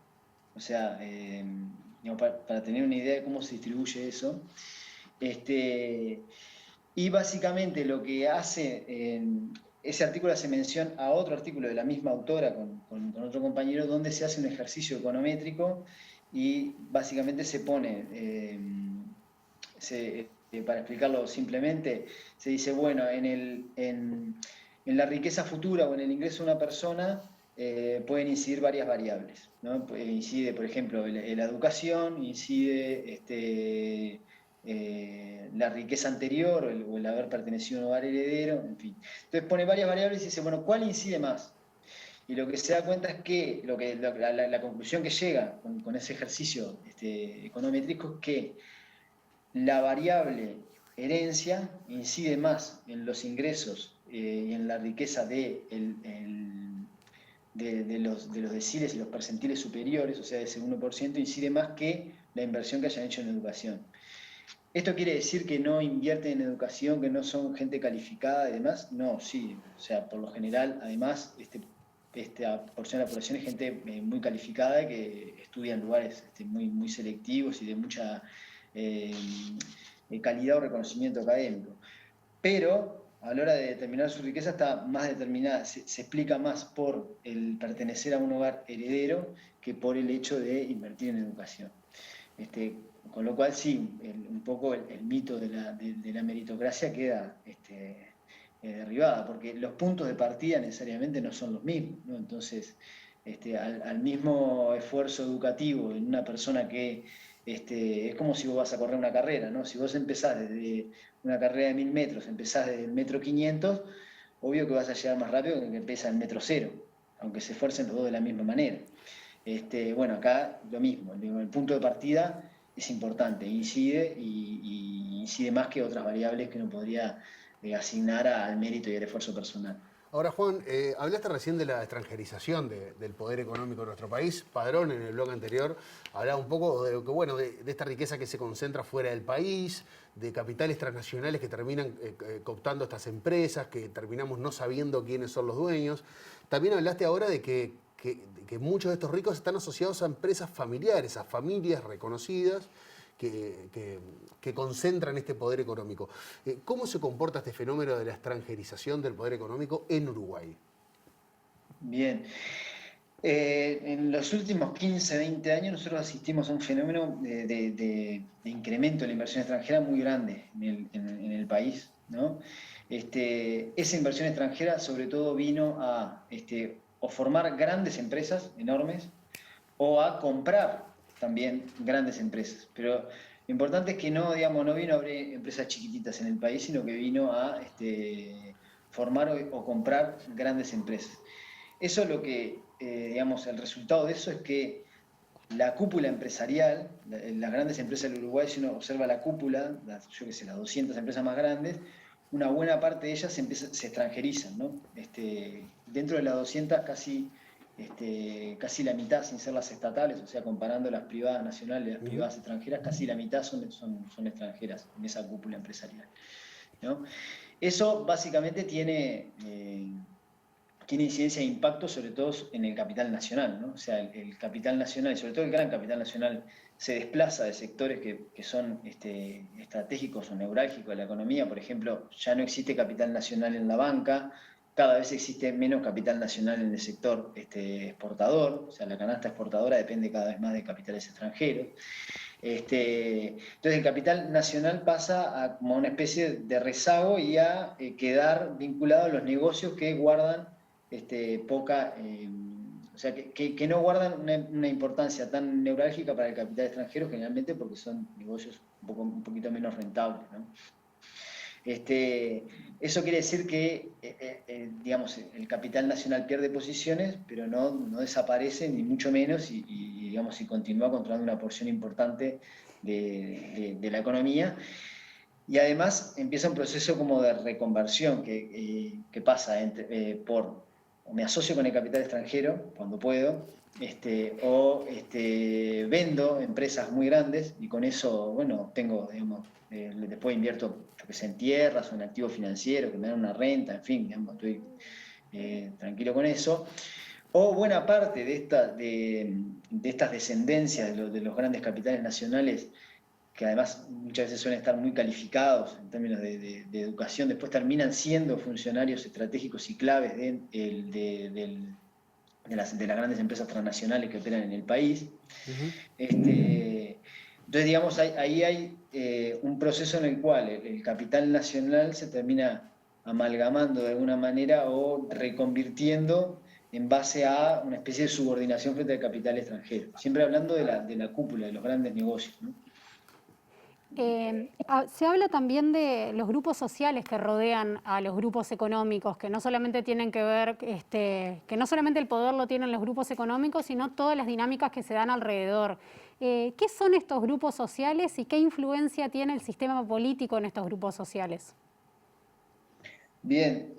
O sea, para tener una idea de cómo se distribuye eso. Y básicamente lo que hace, ese artículo hace mención a otro artículo de la misma autora con otro compañero, donde se hace un ejercicio econométrico y básicamente se pone, para explicarlo simplemente, se dice, bueno, en la riqueza futura o en el ingreso de una persona, pueden incidir varias variables, ¿no? Incide, por ejemplo, la educación, incide la riqueza anterior o el haber pertenecido a un hogar heredero, en fin. Entonces pone varias variables y dice, bueno, ¿cuál incide más? Y lo que se da cuenta es que la conclusión que llega con ese ejercicio econométrico es que la variable herencia incide más en los ingresos y en la riqueza de los deciles y los percentiles superiores, o sea, de ese 1%, incide más que la inversión que hayan hecho en educación. ¿Esto quiere decir que no invierten en educación, que no son gente calificada y demás? No, sí. O sea, por lo general, además, esta porción de la población es gente muy calificada que estudia en lugares muy, muy selectivos y de mucha calidad o reconocimiento académico. Pero a la hora de determinar su riqueza está más determinada, se explica más por el pertenecer a un hogar heredero que por el hecho de invertir en educación. Con lo cual sí, un poco el mito de la meritocracia queda derribada, porque los puntos de partida necesariamente no son los mismos, ¿no? Entonces, al mismo esfuerzo educativo en una persona que es como si vos vas a correr una carrera, ¿no? Si vos empezás desde una carrera de 1000 metros, empezás desde el metro 500, obvio que vas a llegar más rápido que el que empieza en el metro 0, aunque se esfuercen los dos de la misma manera. Bueno, acá lo mismo, el punto de partida es importante, incide y incide más que otras variables que uno podría asignar al mérito y al esfuerzo personal. Ahora, Juan, hablaste recién de la extranjerización del poder económico de nuestro país. Padrón, en el blog anterior, hablaba un poco de, que, bueno, de esta riqueza que se concentra fuera del país, de capitales transnacionales que terminan cooptando estas empresas, que terminamos no sabiendo quiénes son los dueños. También hablaste ahora de que muchos de estos ricos están asociados a empresas familiares, a familias reconocidas, que concentran este poder económico. ¿Cómo se comporta este fenómeno de la extranjerización del poder económico en Uruguay? Bien. En los últimos 15, 20 años nosotros asistimos a un fenómeno de incremento de la inversión extranjera muy grande en el país, ¿no? Esa inversión extranjera sobre todo vino a o formar grandes empresas enormes o a comprar también grandes empresas. Pero lo importante es que no vino a abrir empresas chiquititas en el país, sino que vino a formar o comprar grandes empresas. Eso es lo que, el resultado de eso es que la cúpula empresarial, las grandes empresas del Uruguay, si uno observa la cúpula, las 200 empresas más grandes, una buena parte de ellas se extranjerizan, ¿no? Dentro de las 200 casi la mitad, sin ser las estatales, o sea, comparando las privadas nacionales y las privadas extranjeras, casi la mitad son extranjeras en esa cúpula empresarial, ¿no? Eso básicamente tiene incidencia e impacto sobre todo en el capital nacional, ¿no? O sea, el capital nacional, y sobre todo el gran capital nacional, se desplaza de sectores que son estratégicos o neurálgicos de la economía. Por ejemplo, ya no existe capital nacional en la banca, cada vez existe menos capital nacional en el sector exportador, o sea, la canasta exportadora depende cada vez más de capitales extranjeros. Entonces el capital nacional pasa a como una especie de rezago y a quedar vinculado a los negocios que guardan poca, o sea, que no guardan una importancia tan neurálgica para el capital extranjero, generalmente porque son negocios un poquito menos rentables, ¿no? Eso quiere decir que el capital nacional pierde posiciones, pero no desaparece, ni mucho menos, y continúa controlando una porción importante de la economía. Y además empieza un proceso como de reconversión que pasa por o me asocio con el capital extranjero cuando puedo, o vendo empresas muy grandes y con eso, bueno, tengo, después invierto en tierras o en activos financieros que me dan una renta, en fin, estoy tranquilo con eso. O buena parte de estas descendencias de los grandes capitales nacionales, que además muchas veces suelen estar muy calificados en términos de educación, después terminan siendo funcionarios estratégicos y claves de las grandes empresas transnacionales que operan en el país. Entonces, digamos, ahí hay un proceso en el cual el capital nacional se termina amalgamando de alguna manera o reconvirtiendo en base a una especie de subordinación frente al capital extranjero. Siempre hablando de la cúpula, de los grandes negocios, ¿no? Se habla también de los grupos sociales que rodean a los grupos económicos, que no solamente tienen que ver, que no solamente el poder lo tienen los grupos económicos, sino todas las dinámicas que se dan alrededor. ¿Qué son estos grupos sociales y qué influencia tiene el sistema político en estos grupos sociales? Bien,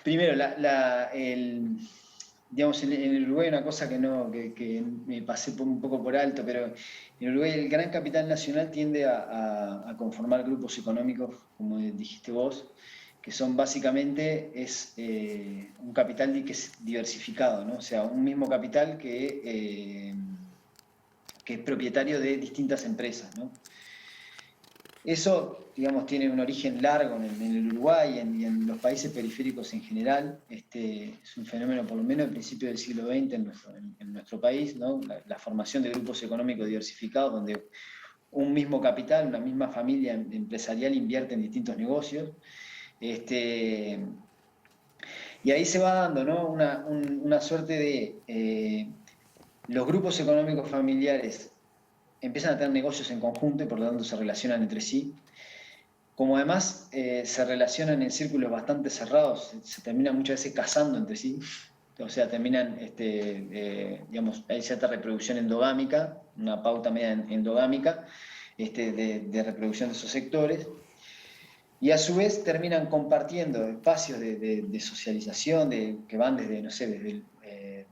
primero, digamos, en el Uruguay una cosa que me pasé un poco por alto, pero en Uruguay el gran capital nacional tiende a conformar grupos económicos, como dijiste vos, que son básicamente un capital que es diversificado, ¿no? O sea, un mismo capital que es propietario de distintas empresas, ¿no? Eso, digamos, tiene un origen largo en el Uruguay y en los países periféricos en general. Es un fenómeno, por lo menos, del principio del siglo XX en nuestro país, ¿no? La formación de grupos económicos diversificados, donde un mismo capital, una misma familia empresarial invierte en distintos negocios. Y ahí se va dando, ¿no? una suerte de... los grupos económicos familiares empiezan a tener negocios en conjunto y por lo tanto se relacionan entre sí. Como además se relacionan en círculos bastante cerrados, se terminan muchas veces casando entre sí. o sea, terminan, digamos, hay cierta reproducción endogámica, una pauta media endogámica de reproducción de esos sectores, y a su vez terminan compartiendo espacios de socialización que van desde, no sé, desde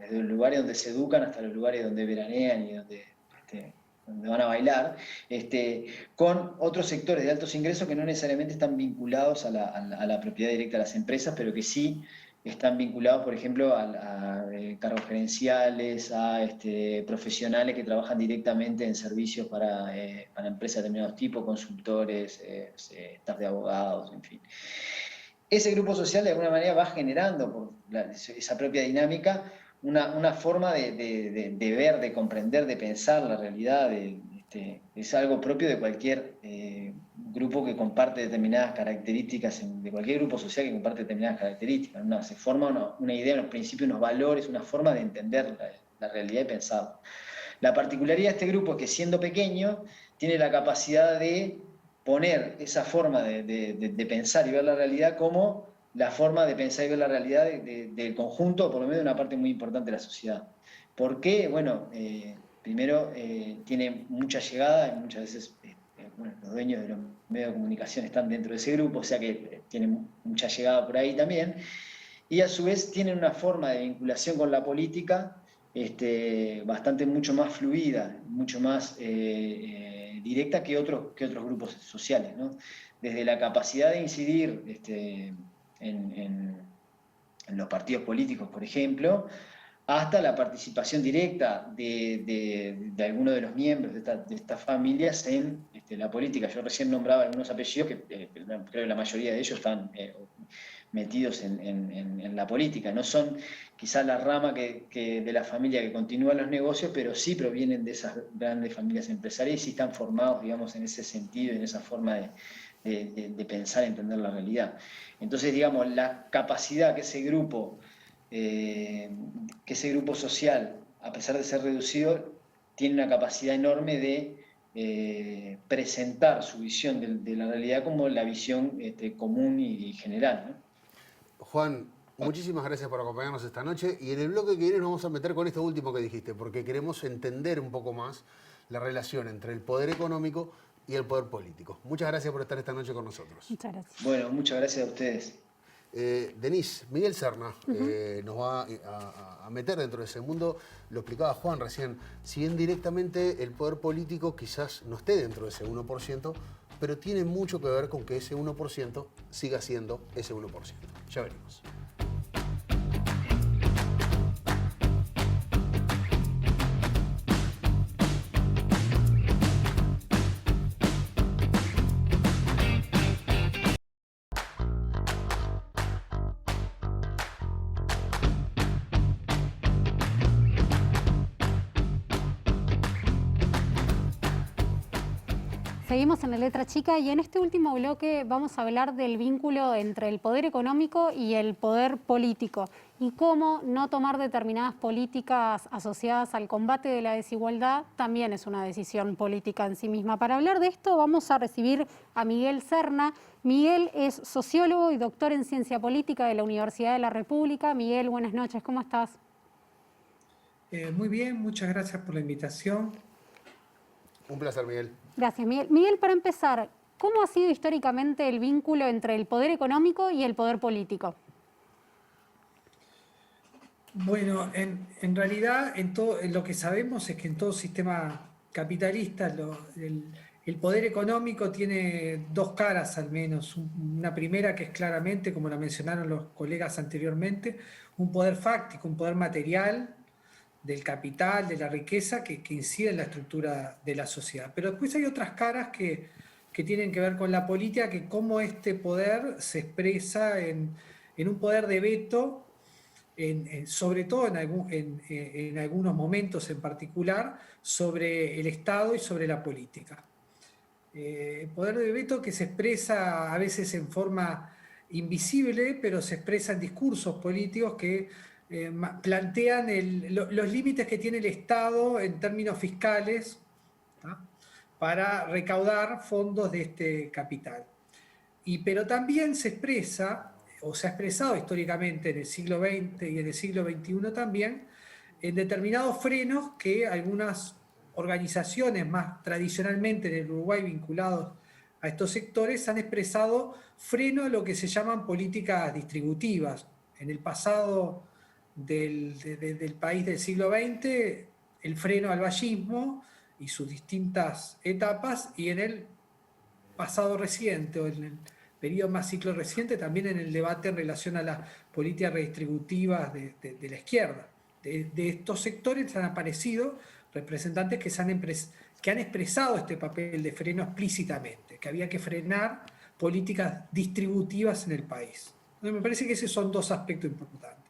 los lugares donde se educan hasta los lugares donde veranean y donde van a bailar, con otros sectores de altos ingresos que no necesariamente están vinculados a la propiedad directa de las empresas, pero que sí están vinculados, por ejemplo, a cargos gerenciales, a profesionales que trabajan directamente en servicios para empresas de determinados tipos, consultores, staff de abogados, en fin. Ese grupo social de alguna manera va generando, por esa propia dinámica, una forma de ver, de comprender, de pensar la realidad. Es algo propio de cualquier grupo que comparte determinadas características, de cualquier grupo social que comparte determinadas características. Se forma una idea, unos principios, unos valores, una forma de entender la realidad y pensarla. La particularidad de este grupo es que, siendo pequeño, tiene la capacidad de poner esa forma de pensar y ver la realidad como la forma de pensar y ver la realidad del conjunto, o por lo menos de una parte muy importante de la sociedad. ¿Por qué? Bueno, primero, tiene mucha llegada, y muchas veces los dueños de los medios de comunicación están dentro de ese grupo, o sea que tienen mucha llegada por ahí también, y a su vez tienen una forma de vinculación con la política mucho más fluida, mucho más directa que otros grupos sociales, ¿no? Desde la capacidad de incidir en los partidos políticos, por ejemplo, hasta la participación directa de algunos de los miembros de estas familias en la política. Yo recién nombraba algunos apellidos que creo que la mayoría de ellos están metidos en la política. No son quizás la rama de la familia que continúa los negocios, pero sí provienen de esas grandes familias empresariales y sí están formados, digamos, en ese sentido, en esa forma de pensar y entender la realidad. Entonces, digamos, la capacidad que ese grupo social, a pesar de ser reducido, tiene una capacidad enorme de presentar su visión de la realidad como la visión común y general, ¿no? Juan, muchísimas gracias por acompañarnos esta noche, y en el bloque que viene nos vamos a meter con esto último que dijiste, porque queremos entender un poco más la relación entre el poder económico y el poder político. Muchas gracias por estar esta noche con nosotros. Muchas gracias. Bueno, muchas gracias a ustedes. Denise, Miguel Serna nos va a meter dentro de ese mundo. Lo explicaba Juan recién. Si bien directamente el poder político quizás no esté dentro de ese 1%, pero tiene mucho que ver con que ese 1% siga siendo ese 1%. Ya veremos. Seguimos en la letra chica y en este último bloque vamos a hablar del vínculo entre el poder económico y el poder político y cómo no tomar determinadas políticas asociadas al combate de la desigualdad también es una decisión política en sí misma. Para hablar de esto vamos a recibir a Miguel Serna. Miguel es sociólogo y doctor en ciencia política de la Universidad de la República. Miguel, buenas noches, ¿cómo estás? Muy bien, muchas gracias por la invitación. Un placer, Miguel. Gracias, Miguel. Miguel, para empezar, ¿cómo ha sido históricamente el vínculo entre el poder económico y el poder político? Bueno, en realidad lo que sabemos es que en todo sistema capitalista el poder económico tiene dos caras al menos. Una primera que es claramente, como la mencionaron los colegas anteriormente, un poder fáctico, un poder material del capital, de la riqueza que incide en la estructura de la sociedad. Pero después hay otras caras que tienen que ver con la política, que cómo este poder se expresa en un poder de veto, sobre todo en algunos momentos en particular, sobre el Estado y sobre la política. El poder de veto que se expresa a veces en forma invisible, pero se expresa en discursos políticos que plantean los límites que tiene el Estado en términos fiscales, ¿tá?, para recaudar fondos de este capital. Pero también se expresa o se ha expresado históricamente en el siglo XX y en el siglo XXI también, en determinados frenos que algunas organizaciones más tradicionalmente en el Uruguay vinculados a estos sectores han expresado freno a lo que se llaman políticas distributivas. En el pasado del país del siglo XX, el freno al vallismo y sus distintas etapas, y en el pasado reciente o en el periodo más ciclo reciente, también en el debate en relación a las políticas redistributivas de la izquierda. De estos sectores han aparecido representantes que han expresado este papel de freno explícitamente, que había que frenar políticas distributivas en el país. Entonces, me parece que esos son dos aspectos importantes.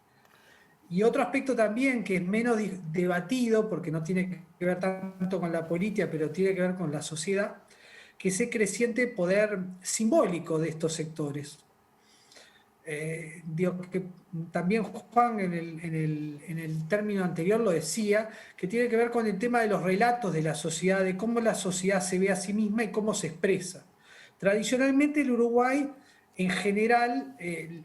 Y otro aspecto también que es menos debatido, porque no tiene que ver tanto con la política, pero tiene que ver con la sociedad, que es el creciente poder simbólico de estos sectores. Digo que también Juan en el término anterior lo decía, que tiene que ver con el tema de los relatos de la sociedad, de cómo la sociedad se ve a sí misma y cómo se expresa. Tradicionalmente el Uruguay en general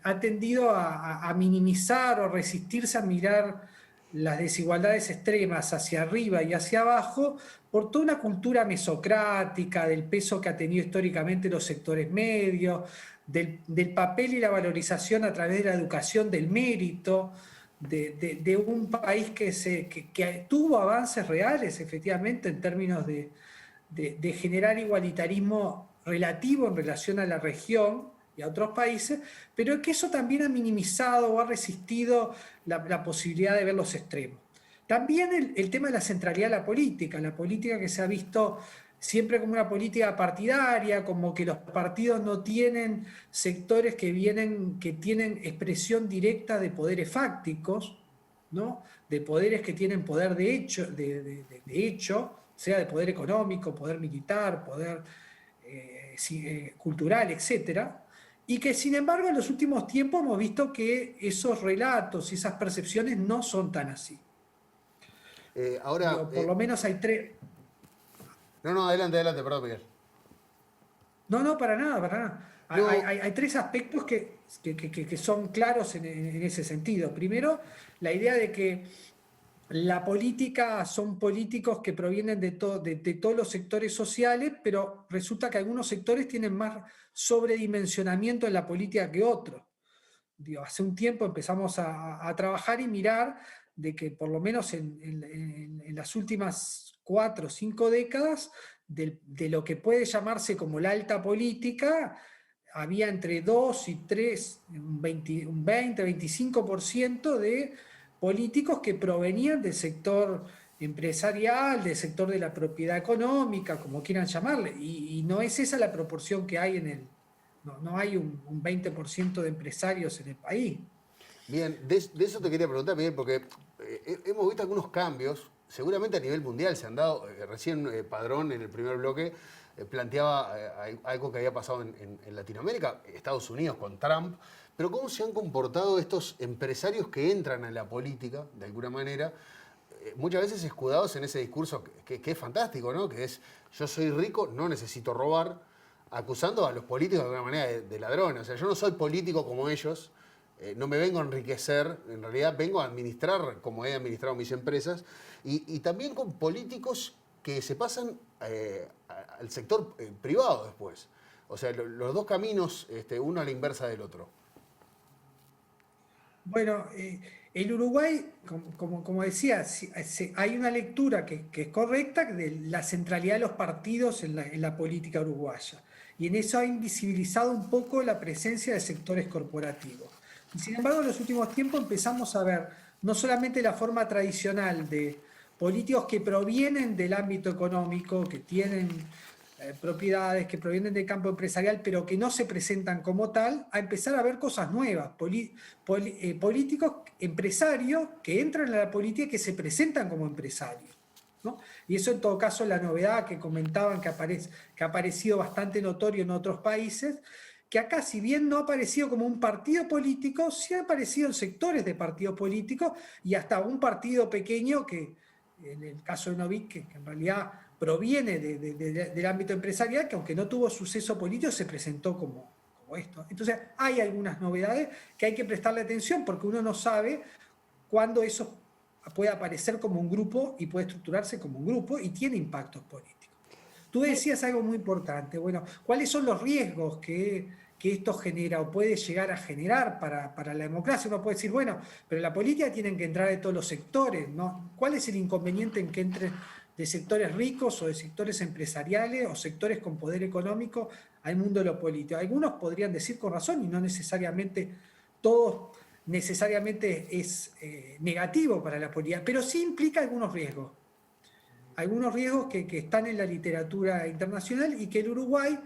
ha tendido a minimizar o resistirse a mirar las desigualdades extremas hacia arriba y hacia abajo por toda una cultura mesocrática, del peso que ha tenido históricamente los sectores medios, del papel y la valorización a través de la educación del mérito, de un país que tuvo avances reales, efectivamente, en términos de generar igualitarismo relativo en relación a la región y a otros países, pero que eso también ha minimizado o ha resistido la posibilidad de ver los extremos. También el tema de la centralidad de la política que se ha visto siempre como una política partidaria, como que los partidos no tienen sectores que tienen expresión directa de poderes fácticos, ¿no? De poderes que tienen poder de hecho, sea de poder económico, poder militar, poder cultural, etcétera. Y que sin embargo en los últimos tiempos hemos visto que esos relatos y esas percepciones no son tan así. Ahora, por lo menos hay tres. No, adelante, perdón, Miguel. No, para nada. No. Hay tres aspectos que son claros en ese sentido. Primero, la idea de que la política son políticos que provienen de todos los sectores sociales, pero resulta que algunos sectores tienen más sobredimensionamiento en la política que otros. Hace un tiempo empezamos a trabajar y mirar de que por lo menos en las últimas 4 o 5 décadas, de lo que puede llamarse como la alta política, había entre 2 y 3, un 20-25% de políticos que provenían del sector empresarial, del sector de la propiedad económica, como quieran llamarle, y no es esa la proporción que hay no hay un 20% de empresarios en el país. Bien, de eso te quería preguntar, Miguel, porque hemos visto algunos cambios, seguramente a nivel mundial se han dado. Recién Padrón en el primer bloque planteaba algo que había pasado en Latinoamérica, Estados Unidos con Trump, pero cómo se han comportado estos empresarios que entran en la política, de alguna manera, muchas veces escudados en ese discurso que es fantástico, ¿no? Que es, yo soy rico, no necesito robar, acusando a los políticos de alguna manera de ladrones. O sea, yo no soy político como ellos, no me vengo a enriquecer, en realidad vengo a administrar como he administrado mis empresas, y también con políticos que se pasan al sector privado después. O sea, los dos caminos, uno a la inversa del otro. Bueno, el Uruguay, como decía, hay una lectura que es correcta de la centralidad de los partidos en la política uruguaya. Y en eso ha invisibilizado un poco la presencia de sectores corporativos. Y sin embargo, en los últimos tiempos empezamos a ver no solamente la forma tradicional de políticos que provienen del ámbito económico, que tienen propiedades, que provienen del campo empresarial, pero que no se presentan como tal, a empezar a ver cosas nuevas. Políticos, empresarios que entran a la política y que se presentan como empresarios, ¿no? Y eso en todo caso es la novedad que comentaban que ha aparecido bastante notorio en otros países, que acá, si bien no ha aparecido como un partido político, sí ha aparecido en sectores de partidos políticos y hasta un partido pequeño que, en el caso de Novik, que en realidad proviene del ámbito empresarial, que aunque no tuvo suceso político, se presentó como o esto. Entonces hay algunas novedades que hay que prestarle atención porque uno no sabe cuándo eso puede aparecer como un grupo y puede estructurarse como un grupo y tiene impactos políticos. Tú decías algo muy importante, bueno, ¿cuáles son los riesgos que esto genera o puede llegar a generar para la democracia? Uno puede decir, bueno, pero la política tienen que entrar de todos los sectores, ¿no? ¿Cuál es el inconveniente en que entre de sectores ricos o de sectores empresariales o sectores con poder económico al mundo de lo político? Algunos podrían decir con razón y no necesariamente todo necesariamente es negativo para la política, pero sí implica algunos riesgos que están en la literatura internacional y que el Uruguay,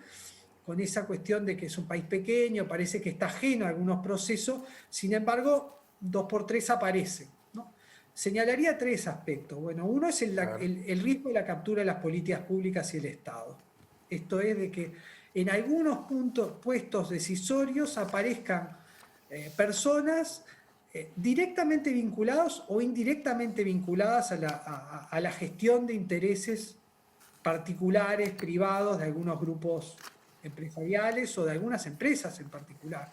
con esa cuestión de que es un país pequeño, parece que está ajeno a algunos procesos, sin embargo, 2x3 aparece, ¿no? Señalaría 3 aspectos. Bueno, uno es el riesgo de la captura de las políticas públicas y el Estado. Esto es de que en algunos puestos decisorios aparezcan personas directamente vinculados o indirectamente vinculadas a la gestión de intereses particulares, privados, de algunos grupos empresariales o de algunas empresas en particular.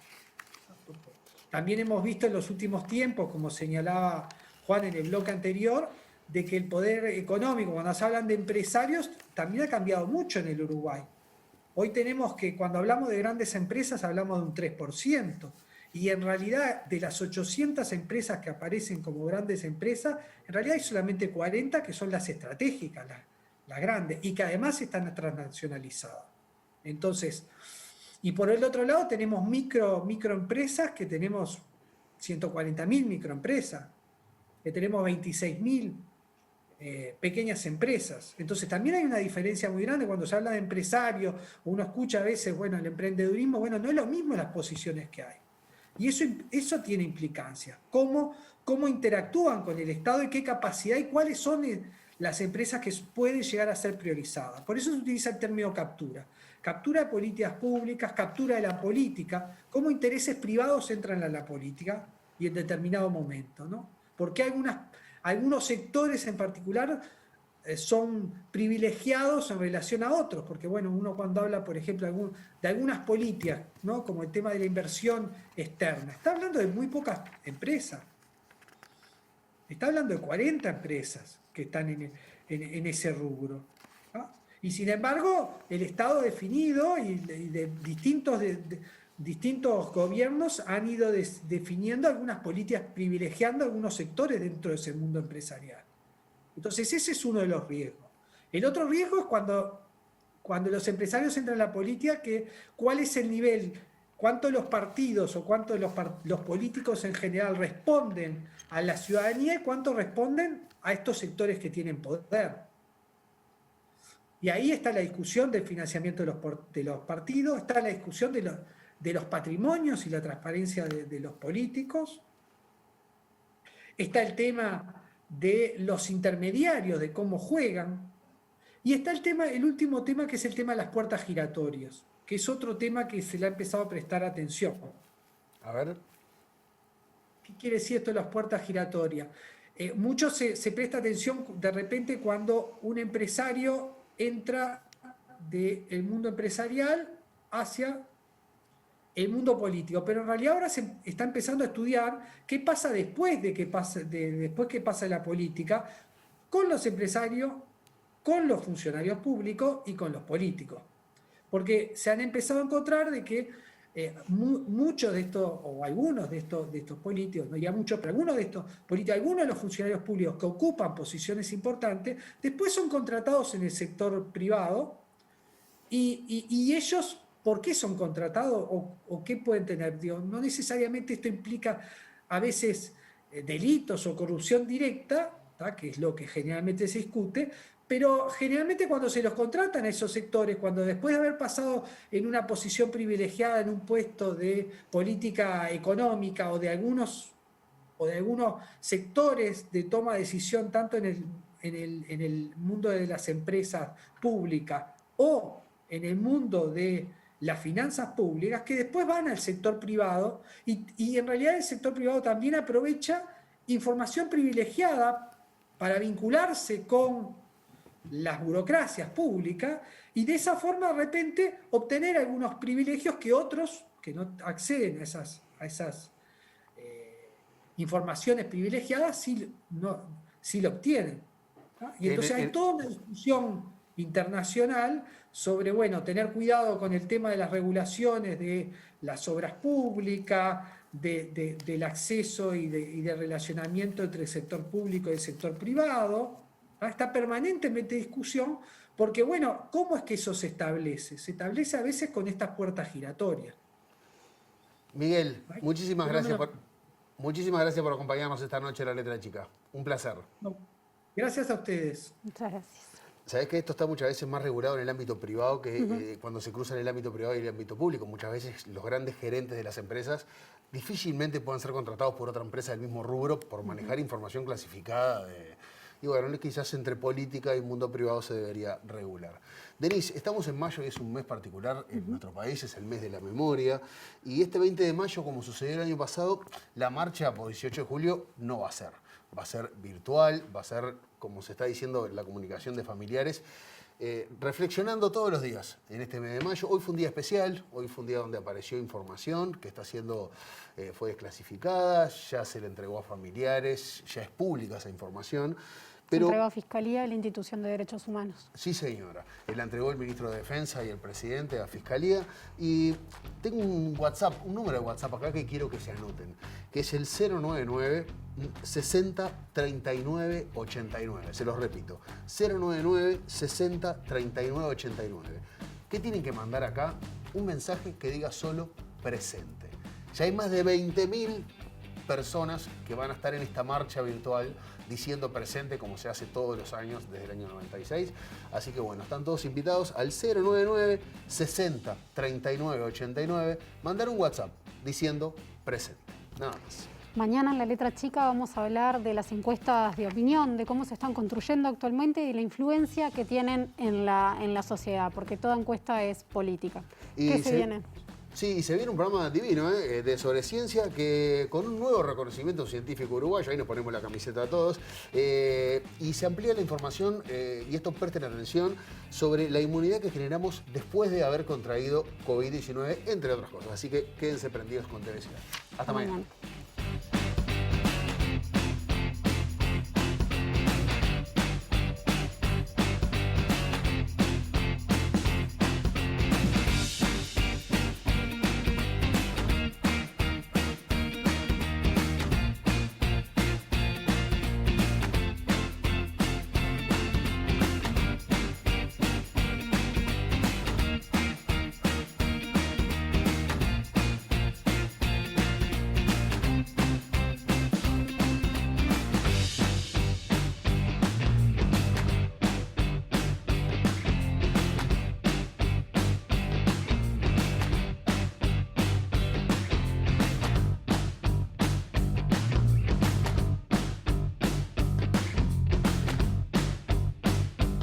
También hemos visto en los últimos tiempos, como señalaba Juan en el bloque anterior, de que el poder económico, cuando se hablan de empresarios, también ha cambiado mucho en el Uruguay. Hoy tenemos que, cuando hablamos de grandes empresas, hablamos de un 3%. Y en realidad, de las 800 empresas que aparecen como grandes empresas, en realidad hay solamente 40 que son las estratégicas, las grandes, y que además están transnacionalizadas. Entonces, y por el otro lado tenemos microempresas, que tenemos 140.000 microempresas, que tenemos 26.000 pequeñas empresas. Entonces también hay una diferencia muy grande cuando se habla de empresarios, uno escucha a veces, bueno, el emprendedurismo, bueno, no es lo mismo las posiciones que hay. Y eso tiene implicancias. ¿Cómo interactúan con el Estado y qué capacidad y cuáles son las empresas que pueden llegar a ser priorizadas? Por eso se utiliza el término captura. Captura de políticas públicas, captura de la política, cómo intereses privados entran en la política y en determinado momento, ¿no? Porque algunos sectores en particular son privilegiados en relación a otros, porque bueno, uno cuando habla, por ejemplo, de algunas políticas, ¿no? Como el tema de la inversión externa, está hablando de muy pocas empresas, está hablando de 40 empresas que están en ese rubro, ¿no? Y sin embargo, el Estado definido y de distintos gobiernos han ido definiendo algunas políticas, privilegiando algunos sectores dentro de ese mundo empresarial. Entonces ese es uno de los riesgos. El otro riesgo es cuando los empresarios entran en la política, cuál es el nivel, cuánto los partidos o cuánto los políticos en general responden a la ciudadanía y cuánto responden a estos sectores que tienen poder. Y ahí está la discusión del financiamiento de los partidos, está la discusión de los patrimonios y la transparencia de los políticos, está el tema de los intermediarios, de cómo juegan, y está el último tema, que es el tema de las puertas giratorias, que es otro tema que se le ha empezado a prestar atención. A ver. ¿Qué quiere decir esto de las puertas giratorias? Mucho se presta atención de repente cuando un empresario entra del mundo empresarial hacia el mundo político, pero en realidad ahora se está empezando a estudiar qué pasa después después que pasa la política, con los empresarios, con los funcionarios públicos y con los políticos. Porque se han empezado a encontrar de que muchos de estos, o algunos de estos políticos, no ya muchos, pero algunos de estos políticos, algunos de los funcionarios públicos que ocupan posiciones importantes, después son contratados en el sector privado y ellos, ¿por qué son contratados o qué pueden tener? Digo, no necesariamente esto implica a veces delitos o corrupción directa, ¿tá? Que es lo que generalmente se discute, pero generalmente cuando se los contratan a esos sectores, cuando después de haber pasado en una posición privilegiada en un puesto de política económica o de algunos sectores de toma de decisión, tanto en el mundo de las empresas públicas o en el mundo de las finanzas públicas, que después van al sector privado y en realidad el sector privado también aprovecha información privilegiada para vincularse con las burocracias públicas y de esa forma de repente obtener algunos privilegios que otros que no acceden a esas informaciones privilegiadas, sí lo obtienen, ¿no? Y entonces hay toda una discusión internacional sobre, bueno, tener cuidado con el tema de las regulaciones de las obras públicas, del acceso y de relacionamiento entre el sector público y el sector privado. Está permanentemente en discusión porque, bueno, ¿cómo es que eso se establece? Se establece a veces con estas puertas giratorias. Miguel, muchísimas gracias por acompañarnos esta noche en La Letra Chica. Un placer. Gracias a ustedes. Muchas gracias. Sabés que esto está muchas veces más regulado en el ámbito privado que cuando se cruza en el ámbito privado y el ámbito público. Muchas veces los grandes gerentes de las empresas difícilmente puedan ser contratados por otra empresa del mismo rubro por manejar información clasificada. Y bueno, quizás entre política y mundo privado se debería regular. Denise, estamos en mayo y es un mes particular en nuestro país, es el mes de la memoria. Y este 20 de mayo, como sucedió el año pasado, la marcha por 18 de julio no va a ser. Va a ser virtual, va a ser, como se está diciendo, la comunicación de familiares, reflexionando todos los días en este mes de mayo. Hoy fue un día especial, hoy fue un día donde apareció información que fue desclasificada, ya se le entregó a familiares, ya es pública esa información. Pero, se entregó a Fiscalía y la Institución de Derechos Humanos. Sí, señora. La entregó el ministro de Defensa y el presidente a Fiscalía. Y tengo un WhatsApp, un número de WhatsApp acá que quiero que se anoten, que es el 099 60 39 89. Se los repito, 099 60 39 89. ¿Qué tienen que mandar acá? Un mensaje que diga solo presente. Ya hay más de 20.000 personas que van a estar en esta marcha virtual diciendo presente como se hace todos los años desde el año 96. Así que bueno, están todos invitados al 099 60 39 89, mandar un WhatsApp diciendo presente. Nada más. Mañana en La Letra Chica vamos a hablar de las encuestas de opinión, de cómo se están construyendo actualmente y la influencia que tienen en la sociedad, porque toda encuesta es política. ¿Qué se viene? Sí, y se viene un programa divino sobre ciencia que con un nuevo reconocimiento científico uruguayo, ahí nos ponemos la camiseta a todos, y se amplía la información, y esto presten atención, sobre la inmunidad que generamos después de haber contraído COVID-19, entre otras cosas. Así que quédense prendidos con TV Ciudad. Hasta mañana.